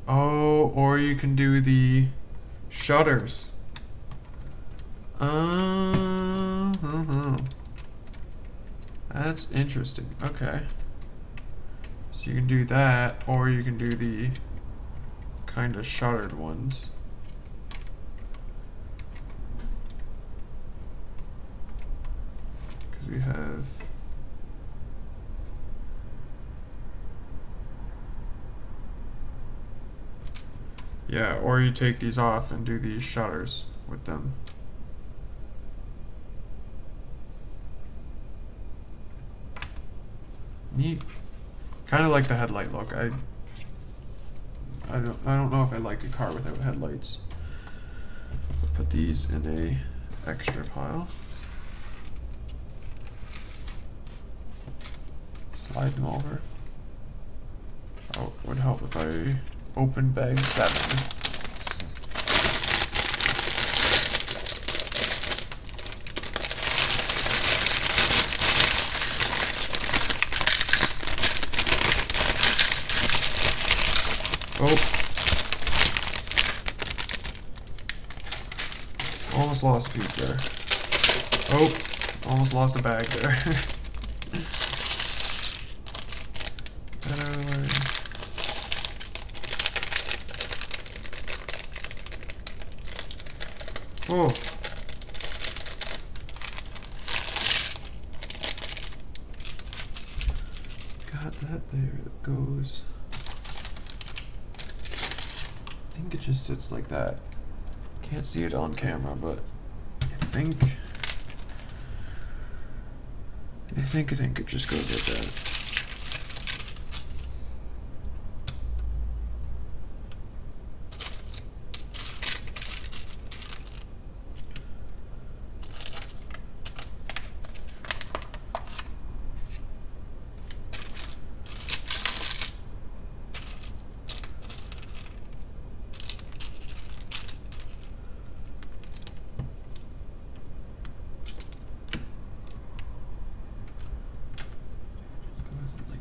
Oh, or you can do the shutters. That's interesting. Okay. So you can do that, or you can do the kind of shuttered ones. Because we have or you take these off and do these shutters with them. Neat. Kind of like the headlight look. I don't know if I like a car without headlights. Put these in a extra pile. slide them over. Oh, it would help if I open bag 7. Oh. Almost lost a piece there. Oh, almost lost a bag there. Get out of the way. Oh. Got that there. It goes. I think it just sits like that. Can't see it on camera, but I think it just goes like that.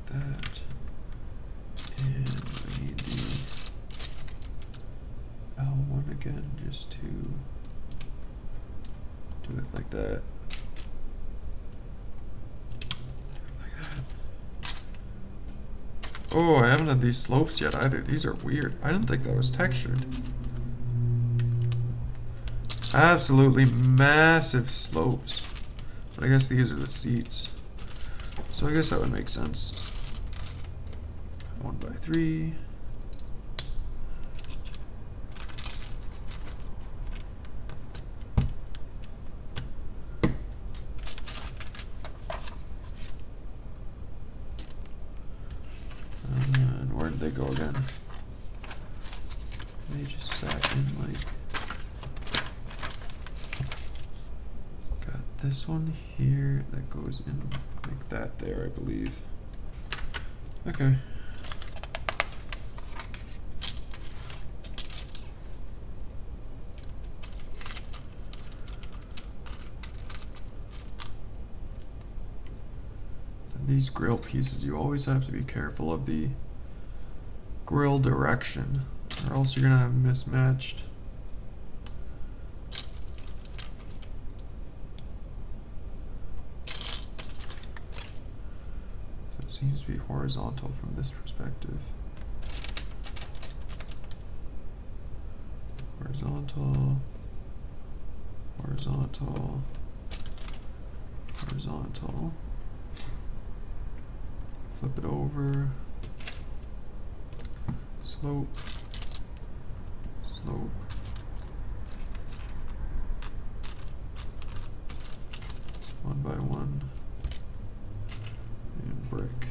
That. And we need the L1 again just to do it like that. Like that. Oh, I haven't had these slopes yet either. These are weird. I didn't think that was textured. Absolutely massive slopes. But I guess these are the seats. So I guess that would make sense. 1x3. And where did they go again? They just sat in like. Got this one here that goes in like that there, I believe. Okay. These grill pieces, you always have to be careful of the grill direction, or else you're gonna have mismatched. It seems to be horizontal from this perspective. Horizontal, horizontal, horizontal. Flip it over, slope, slope, one by one, and brick.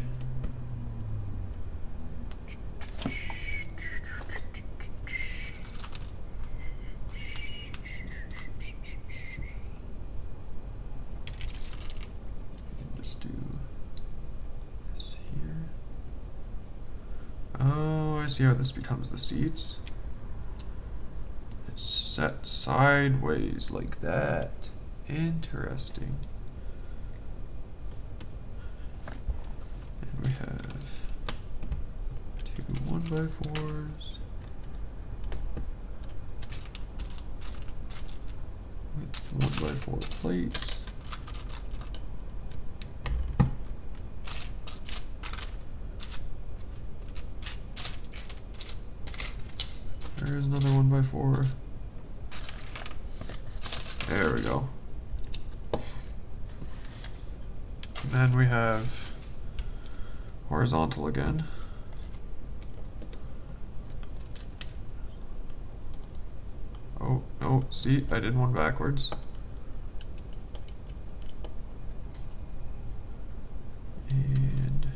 Just do. Oh, I see how this becomes the seats. It's set sideways like that. Interesting. And we have two 1x4s with 1x4 plates. There's another 1x4. There we go. And then we have horizontal again. Oh, no, see, I did one backwards. And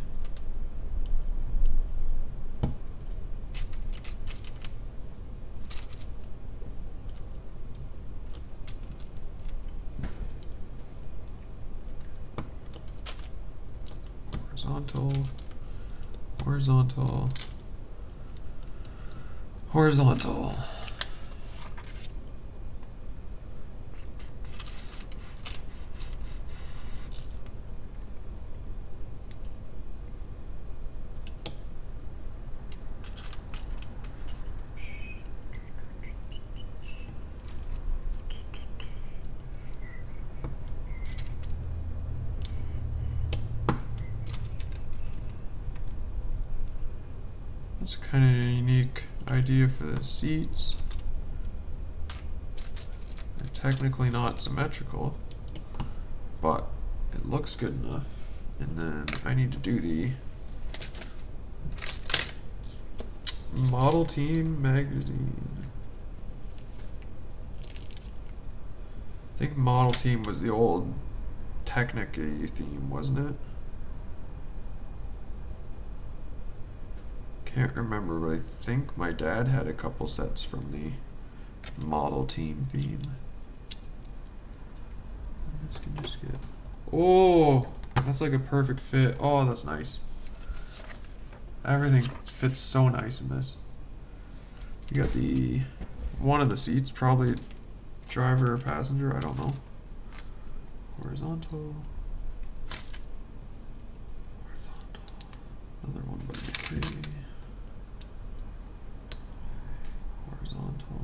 Horizontal. Horizontal. Horizontal. That's kind of a unique idea for the seats. They're technically not symmetrical, but it looks good enough. And then I need to do the Model Team magazine. I think Model Team was the old Technica theme, wasn't it? Can't remember, but I think my dad had a couple sets from the Model Team theme. This can just get... Oh, that's like a perfect fit. Oh, that's nice. Everything fits so nice in this. You got the... One of the seats, probably driver or passenger, I don't know. Horizontal. Another 1x3. Horizontal.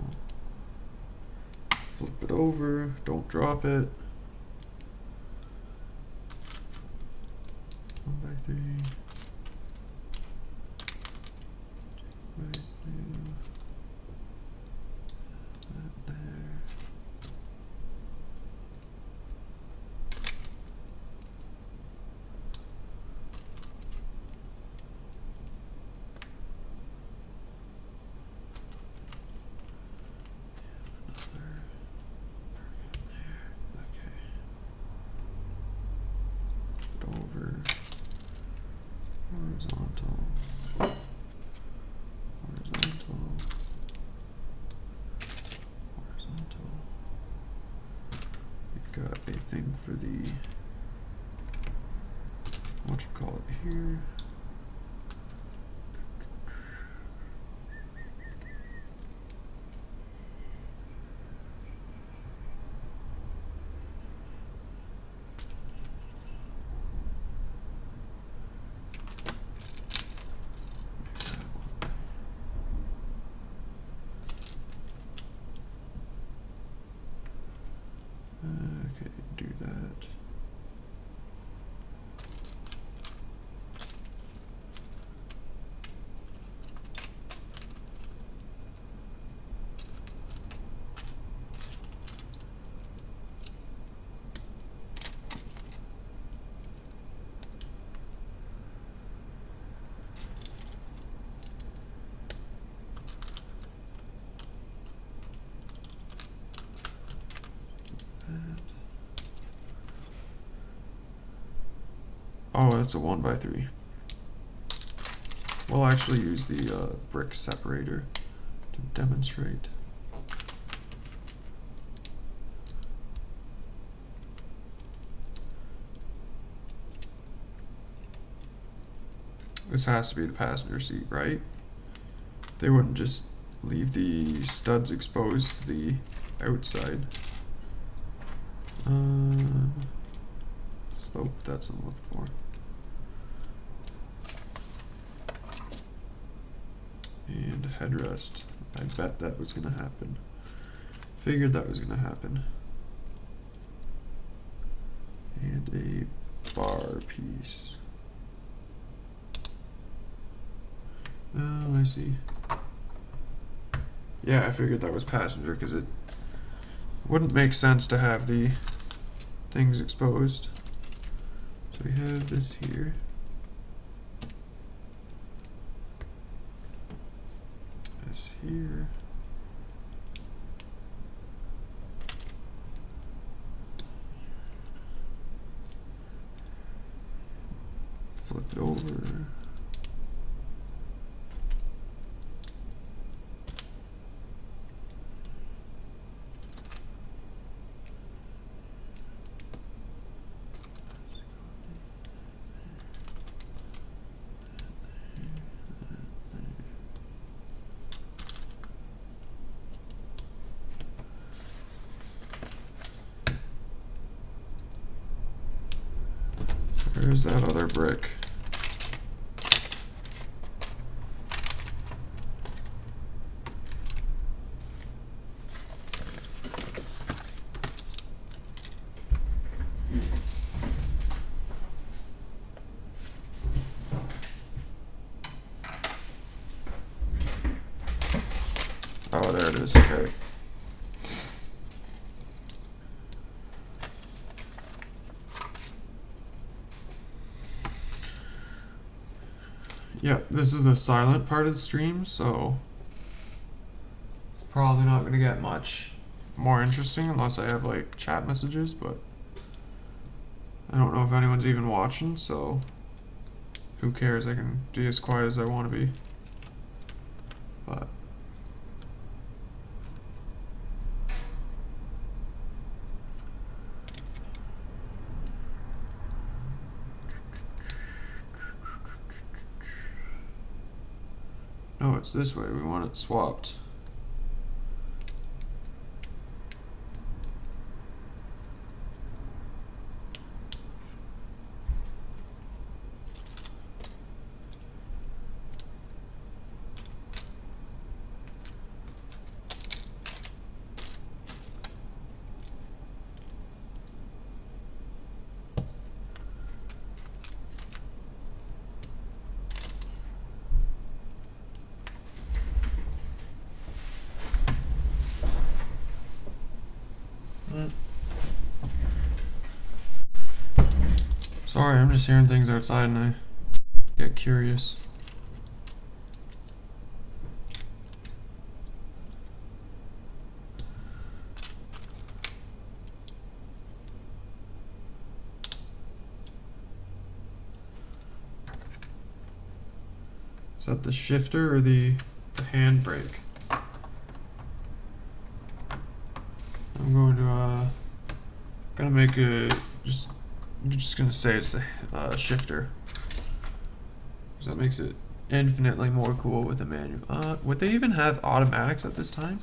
Flip it over, don't drop it. 1x3. 2x2. That there. Over horizontal, horizontal, horizontal. We've got a thing for the whatchamacallit here. Okay, do that. Oh, it's a 1x3. We'll actually use the brick separator to demonstrate. This has to be the passenger seat, right? They wouldn't just leave the studs exposed to the outside. Slope, that's what I'm looking for. And headrest. I bet that was gonna happen. Figured that was gonna happen. And a bar piece. Oh, I see. Yeah, I figured that was passenger because it wouldn't make sense to have the things exposed. So we have this here. This here. Flip it over. Where's that other brick? Oh, there it is. Okay. Yeah, this is the silent part of the stream, so it's probably not going to get much more interesting unless I have like chat messages, but I don't know if anyone's even watching, so who cares? I can be as quiet as I want to be. But no, it's this way. We want it swapped. Sorry, I'm just hearing things outside and I get curious. Is that the shifter or the handbrake? I'm going to gonna make a I'm just gonna say it's the shifter, because that makes it infinitely more cool with a manual. Would they even have automatics at this time?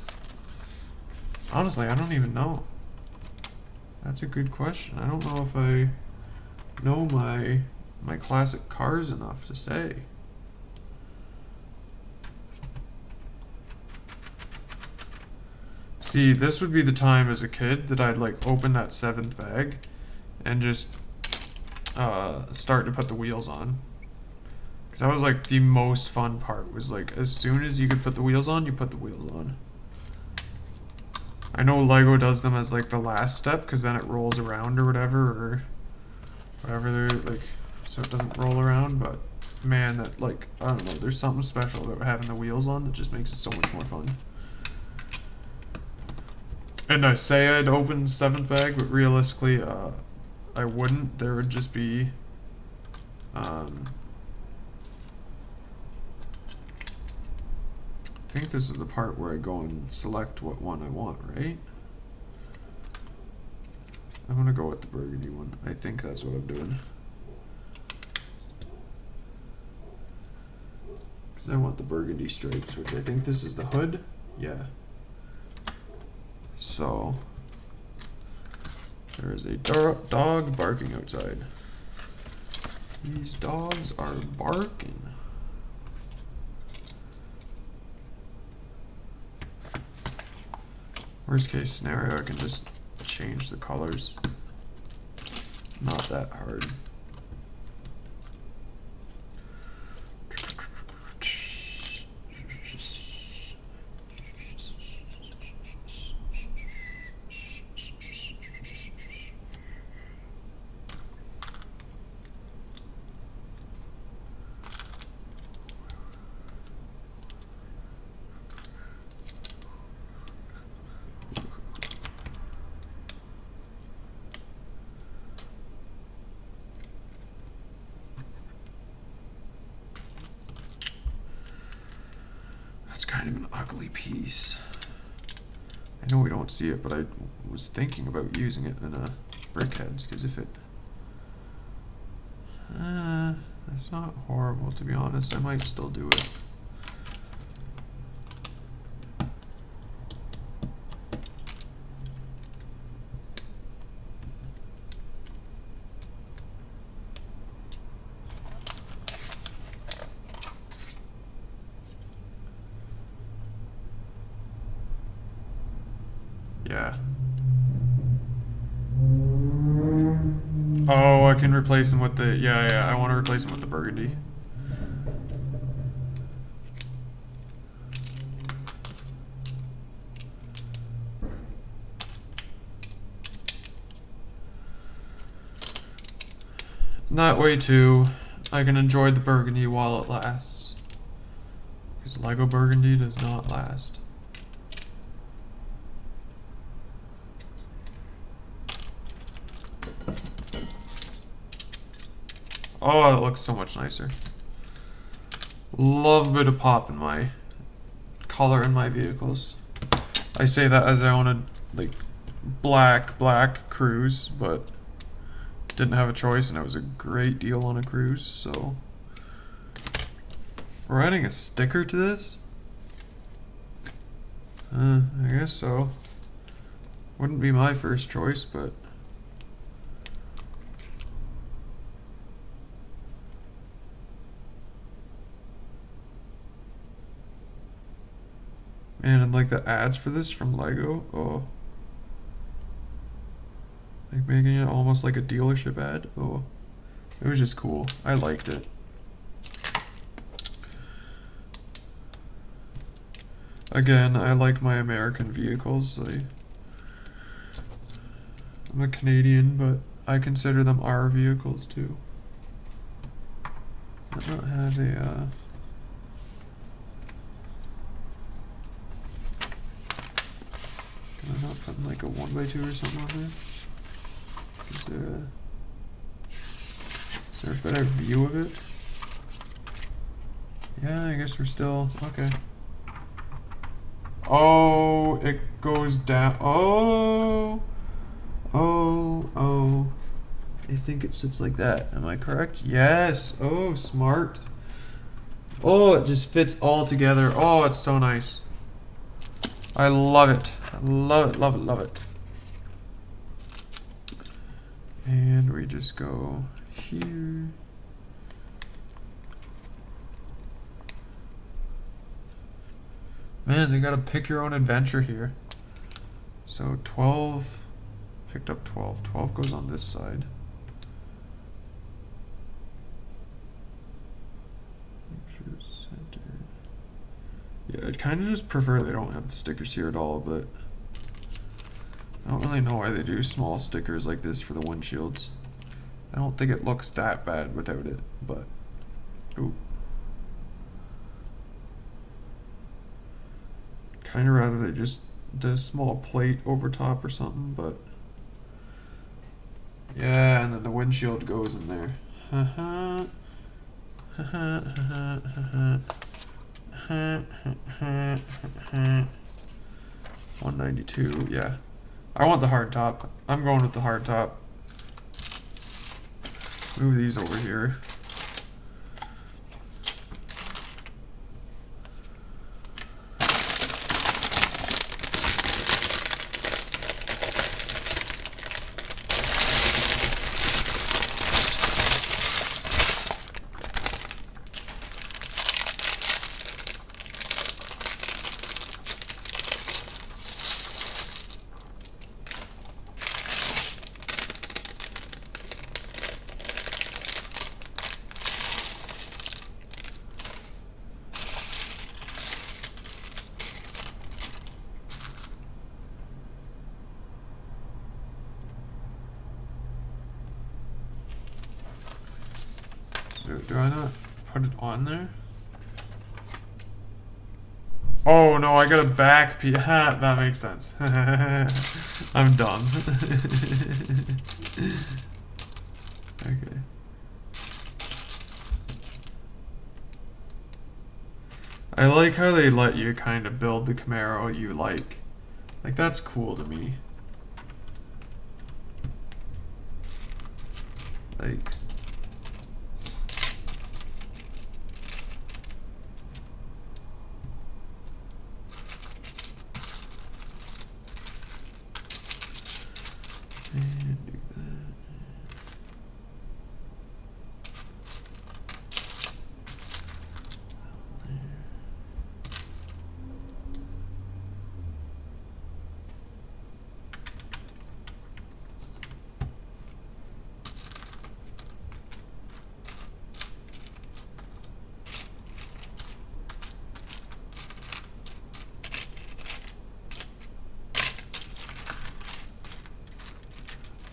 Honestly, I don't even know. That's a good question. I don't know if I know my classic cars enough to say. See, this would be the time as a kid that I'd like open that 7th bag and just start to put the wheels on. Because that was like the most fun part, was like as soon as you could put the wheels on, you put the wheels on. I know Lego does them as like the last step, because then it rolls around or whatever they're like, so it doesn't roll around, but man, that like, I don't know, there's something special about having the wheels on that just makes it so much more fun. And I say I'd open 7th bag, but realistically, I wouldn't. There would just be, I think this is the part where I go and select what one I want, right? I'm gonna go with the burgundy one. I think that's what I'm doing. Because I want the burgundy stripes, which I think this is the hood. Yeah. So there is a dog barking outside. These dogs are barking. Worst case scenario, I can just change the colors. Not that hard. Kind of an ugly piece. I know we don't see it, but I was thinking about using it in a brickheads, because if it that's not horrible, to be honest. I might still do it. Yeah. Oh, I can replace them with the... Yeah, I want to replace them with the burgundy. That way, too, I can enjoy the burgundy while it lasts. Because Lego burgundy does not last. Oh, it looks so much nicer. Love a bit of pop in my color in my vehicles. I say that as I own a like black Cruise, but didn't have a choice, and it was a great deal on a Cruise. So we're adding a sticker to this. I guess so. Wouldn't be my first choice, but. Man, and like the ads for this from Lego, oh. Like making it almost like a dealership ad, oh. It was just cool. I liked it. Again, I like my American vehicles. I'm a Canadian, but I consider them our vehicles too. I don't have a, Can I not put like a 1x2 or something on there? Is there a better view of it? Yeah, I guess we're still, okay. Oh, it goes down. Oh. I think it sits like that. Am I correct? Yes. Oh, smart. Oh, it just fits all together. Oh, it's so nice. I love it. I love it, love it, love it. And we just go here. Man, they gotta pick your own adventure here. So 12, picked up 12. 12 goes on this side. Yeah, I'd kind of just prefer they don't have the stickers here at all, but I don't really know why they do small stickers like this for the windshields. I don't think it looks that bad without it, but ooh. Kind of rather they just did a small plate over top or something, but yeah, and then the windshield goes in there. 192, yeah. I want the hard top. I'm going with the hard top. Move these over here. Do I not put it on there? Oh no, I got a back piece. That makes sense. I'm dumb. Okay. I like how they let you kind of build the Camaro you like. Like, that's cool to me. Like, and do that.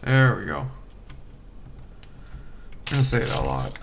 There we go. I'm gonna say that a lot.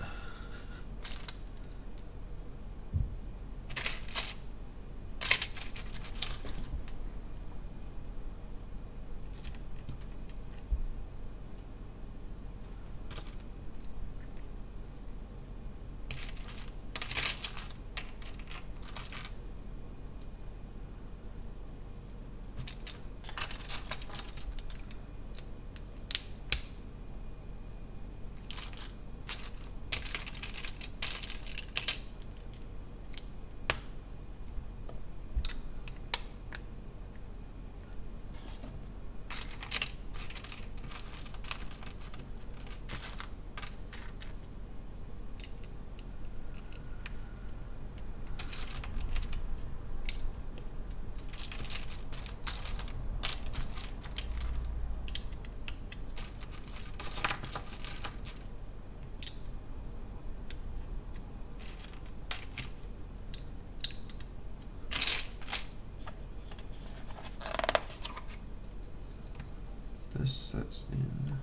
This sets in.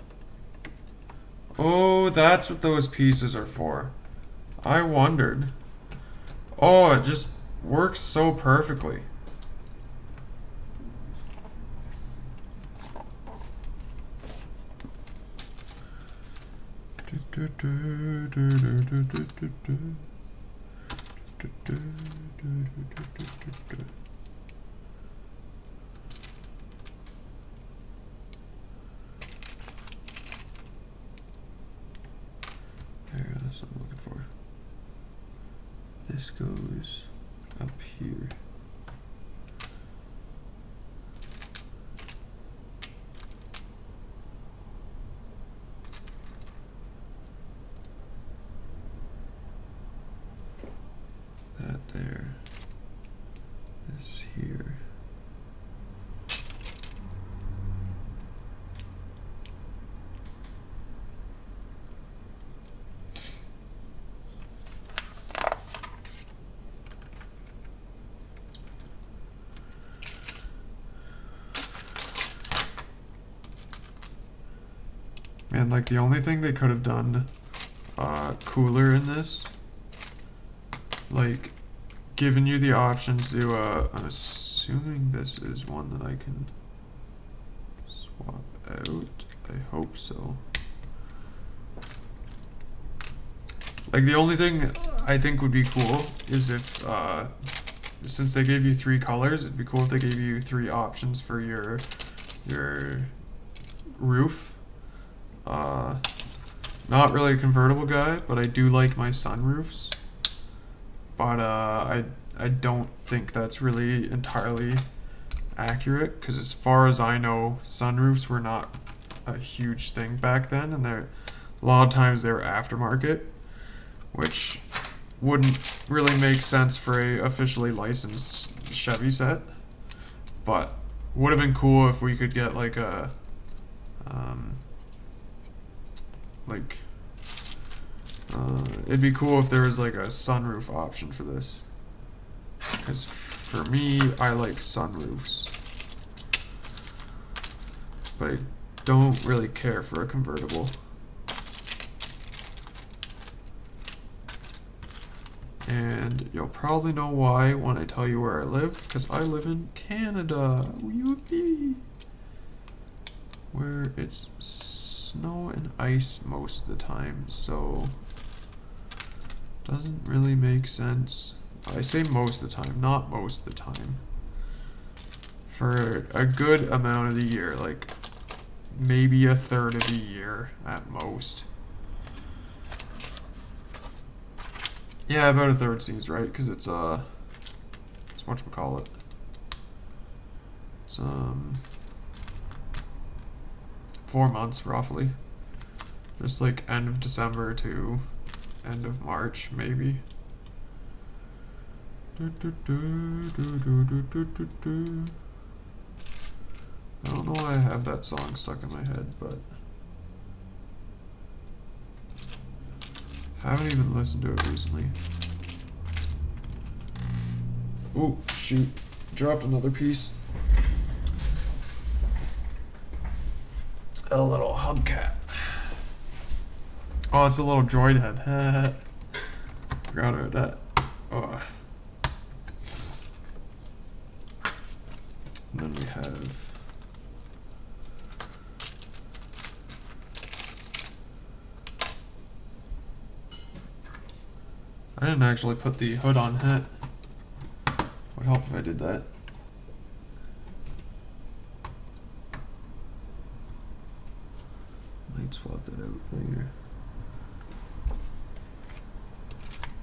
Oh, that's what those pieces are for. I wondered. Oh, it just works so perfectly. There, that's what I'm looking for. This goes up here. That there. This here. Man, like the only thing they could have done cooler in this, like given you the options to I'm assuming this is one that I can swap out. I hope so. Like the only thing I think would be cool is if since they gave you 3 colors, it'd be cool if they gave you 3 options for your roof. Not really a convertible guy, but I do like my sunroofs. But I don't think that's really entirely accurate, because as far as I know, sunroofs were not a huge thing back then, and a lot of times they were aftermarket, which wouldn't really make sense for a officially licensed Chevy set. But would have been cool if we could get like a it'd be cool if there was like a sunroof option for this, because for me, I like sunroofs, but I don't really care for a convertible. And you'll probably know why when I tell you where I live, because I live in Canada, where it's snow and ice most of the time, so doesn't really make sense. I say most of the time, not most of the time. For a good amount of the year, like maybe a third of the year at most. Yeah, about a third seems right, because it's whatchamacallit. It's 4 months roughly. Just like end of December to end of March, maybe. I don't know why I have that song stuck in my head, but haven't even listened to it recently. Oh, shoot. Dropped another piece. a little hubcap. Oh, it's a little droid head. Forgot about that. Oh. And then we have I didn't actually put the hood on it. Would help if I did that. Might swap that out later.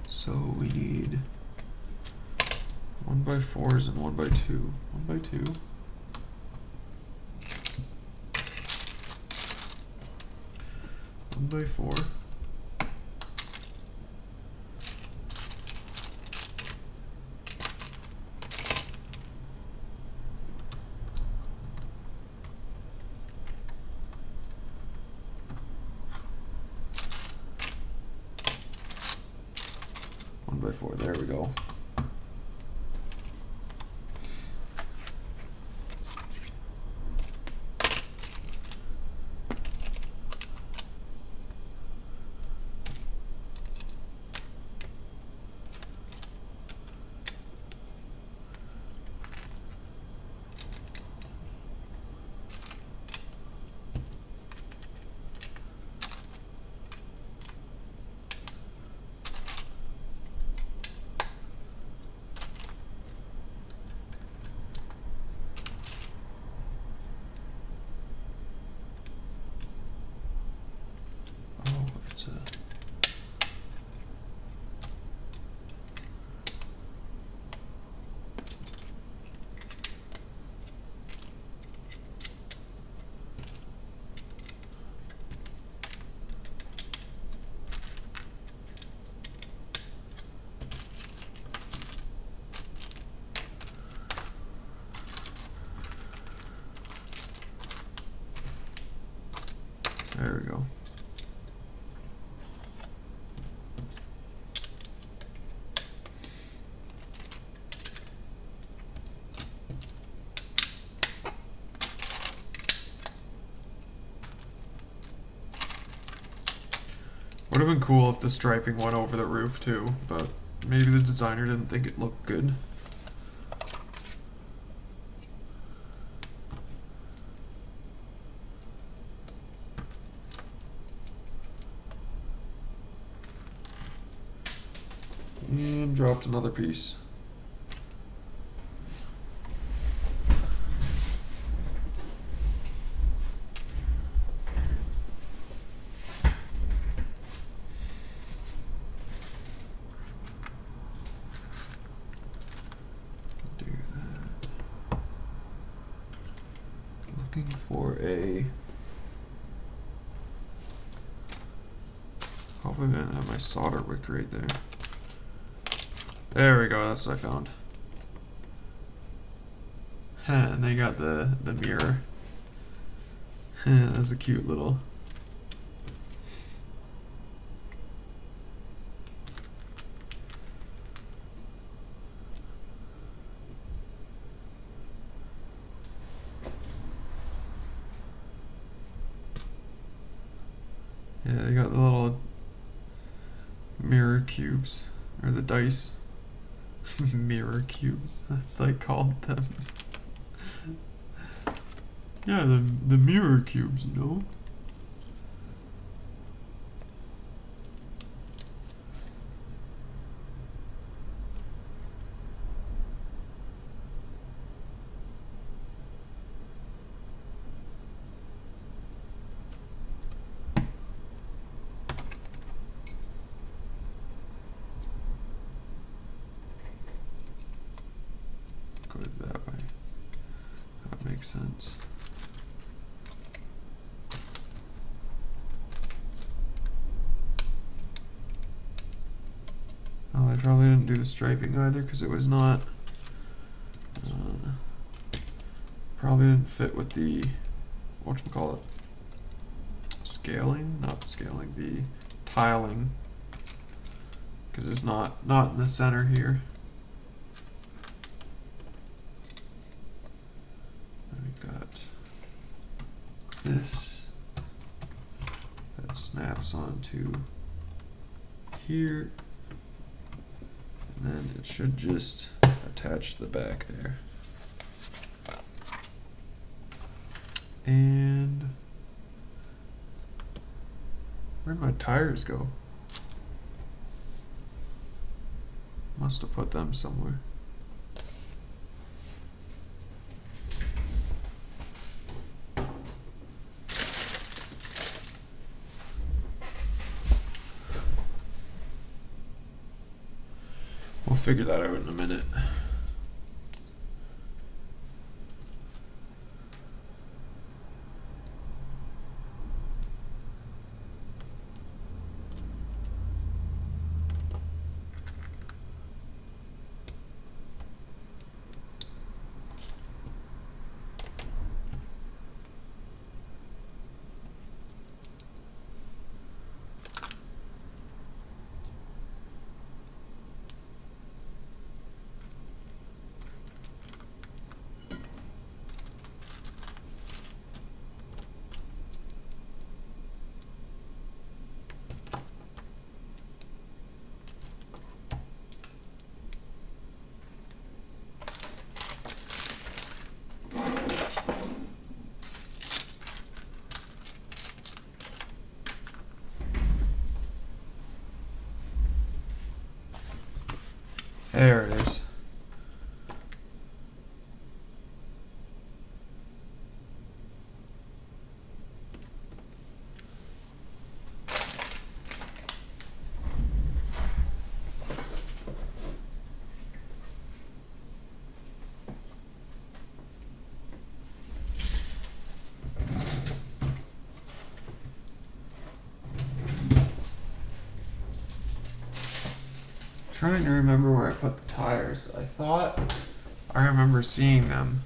So we need 1x4s and 1x2. 1x2. One by four. One by four. There we go. There we go. Would have been cool if the striping went over the roof too, but maybe the designer didn't think it looked good. And dropped another piece. Do that. Looking for a. Hopefully I didn't have my solder wick right there. There we go, that's what I found. And they got the mirror. That's a cute little. Yeah, they got the little mirror cubes, or the dice. Mirror cubes, that's like called them. Yeah, the mirror cubes, you know. Goes that way. That makes sense. Oh, I probably didn't do the striping either because it was not. Probably didn't fit with the whatchamacallit. Scaling? Not the scaling, the tiling. Because it's not in the center here. And we've got this. onto here, and then it should just attach the back there. And where'd my tires go? Must have put them somewhere. We'll figure that out in a minute. There it is. Trying to remember where I put the tires. I thought I remember seeing them.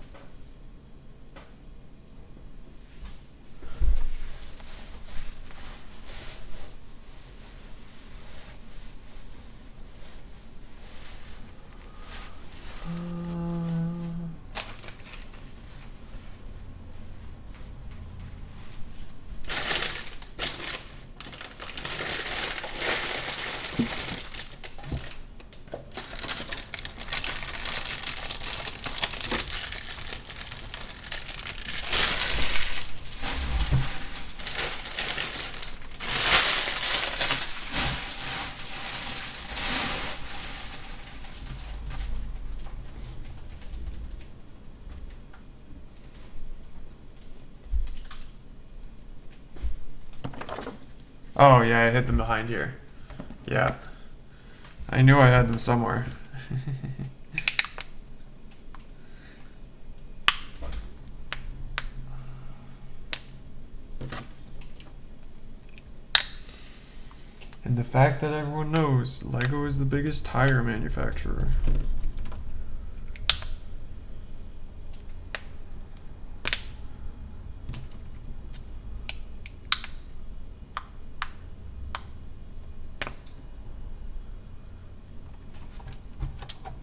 Oh yeah, I hid them behind here. Yeah. I knew I had them somewhere. And the fact that everyone knows Lego is the biggest tire manufacturer.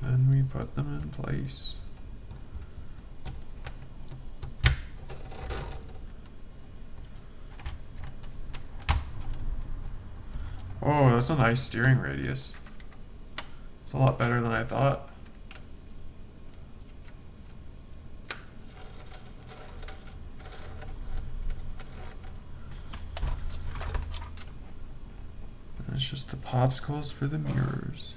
Then we put them in place. Oh, that's a nice steering radius. It's a lot better than I thought. And it's just the popsicles for the mirrors.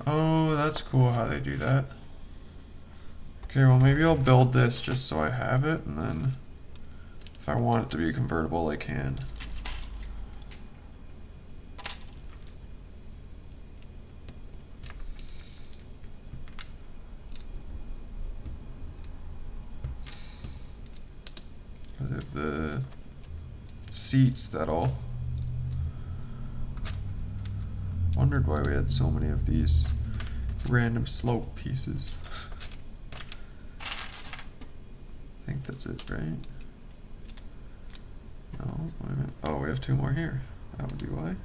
Oh, that's cool how they do that. Okay, well maybe I'll build this just so I have it, and then if I want it to be convertible, I can. I have the seats that'll... Wondered why we had so many of these random slope pieces. I think that's it, right? No, wait a minute. Oh, we have two more here. That would be why.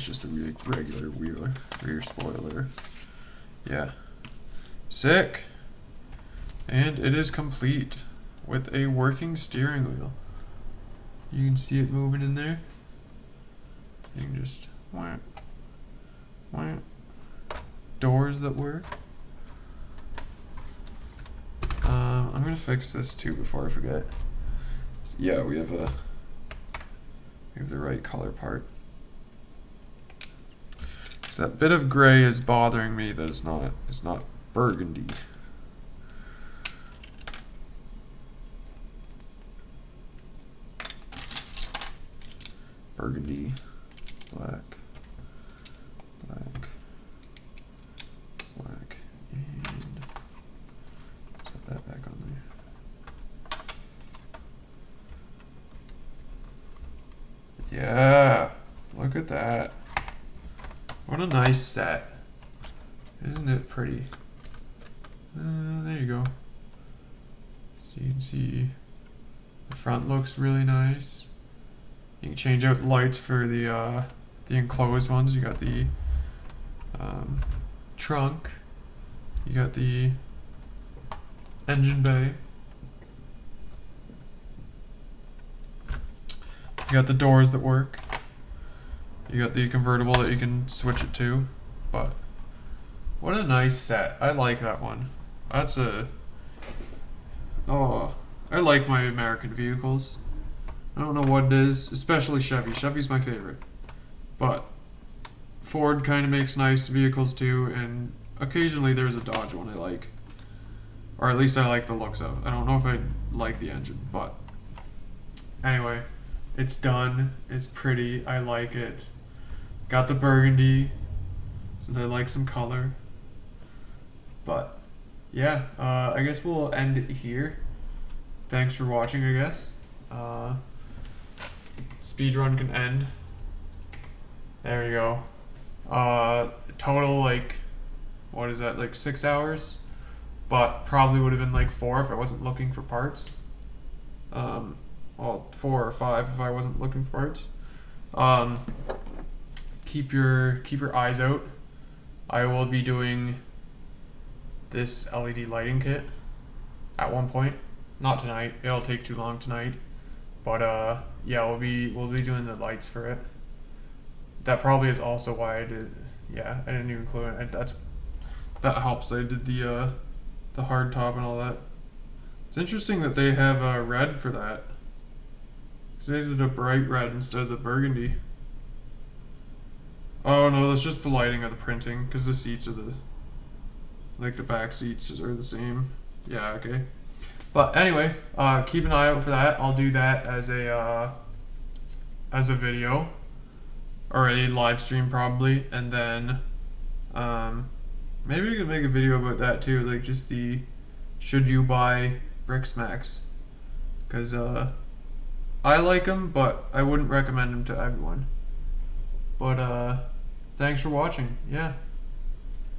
it's just a regular rear spoiler. Yeah. Sick. And it is complete with a working steering wheel. You can see it moving in there. You can just doors that work. I'm gonna fix this too before I forget. So yeah, we have the right color part. So that bit of gray is bothering me that it's not burgundy. Burgundy, black, and set that back on there. Yeah, look at that. What a nice set. Isn't it pretty? There you go. So you can see the front looks really nice. You can change out the lights for the enclosed ones. You got the trunk. You got the engine bay. You got the doors that work. You got the convertible that you can switch it to. But what a nice set. I like that one. That's a... Oh, I like my American vehicles. I don't know what it is, especially Chevy. Chevy's my favorite. But Ford kind of makes nice vehicles too, and occasionally there's a Dodge one I like. Or at least I like the looks of. I don't know if I like the engine, but anyway, it's done. It's pretty. I like it. Got the burgundy, since I like some color. But yeah, I guess we'll end it here. Thanks for watching, I guess. Speedrun can end. There we go. Total, like, what is that, like 6 hours? But probably would have been like 4 if I wasn't looking for parts. Well, 4 or 5 if I wasn't looking for parts. Keep your eyes out. I will be doing this LED lighting kit at one point. Not tonight. It'll take too long tonight. But yeah, we'll be doing the lights for it. That probably is also why I did. Yeah, I didn't even include it. That helps. I did the hard top and all that. It's interesting that they have red for that. 'Cause they did a bright red instead of the burgundy. Oh no, that's just the lighting of the printing. 'Cause the seats are the back seats are the same. Yeah, okay. But anyway, keep an eye out for that. I'll do that as a video or a live stream probably, and then maybe we could make a video about that too, like just the should you buy brick smacks, because I like them, but I wouldn't recommend them to everyone. But thanks for watching. Yeah.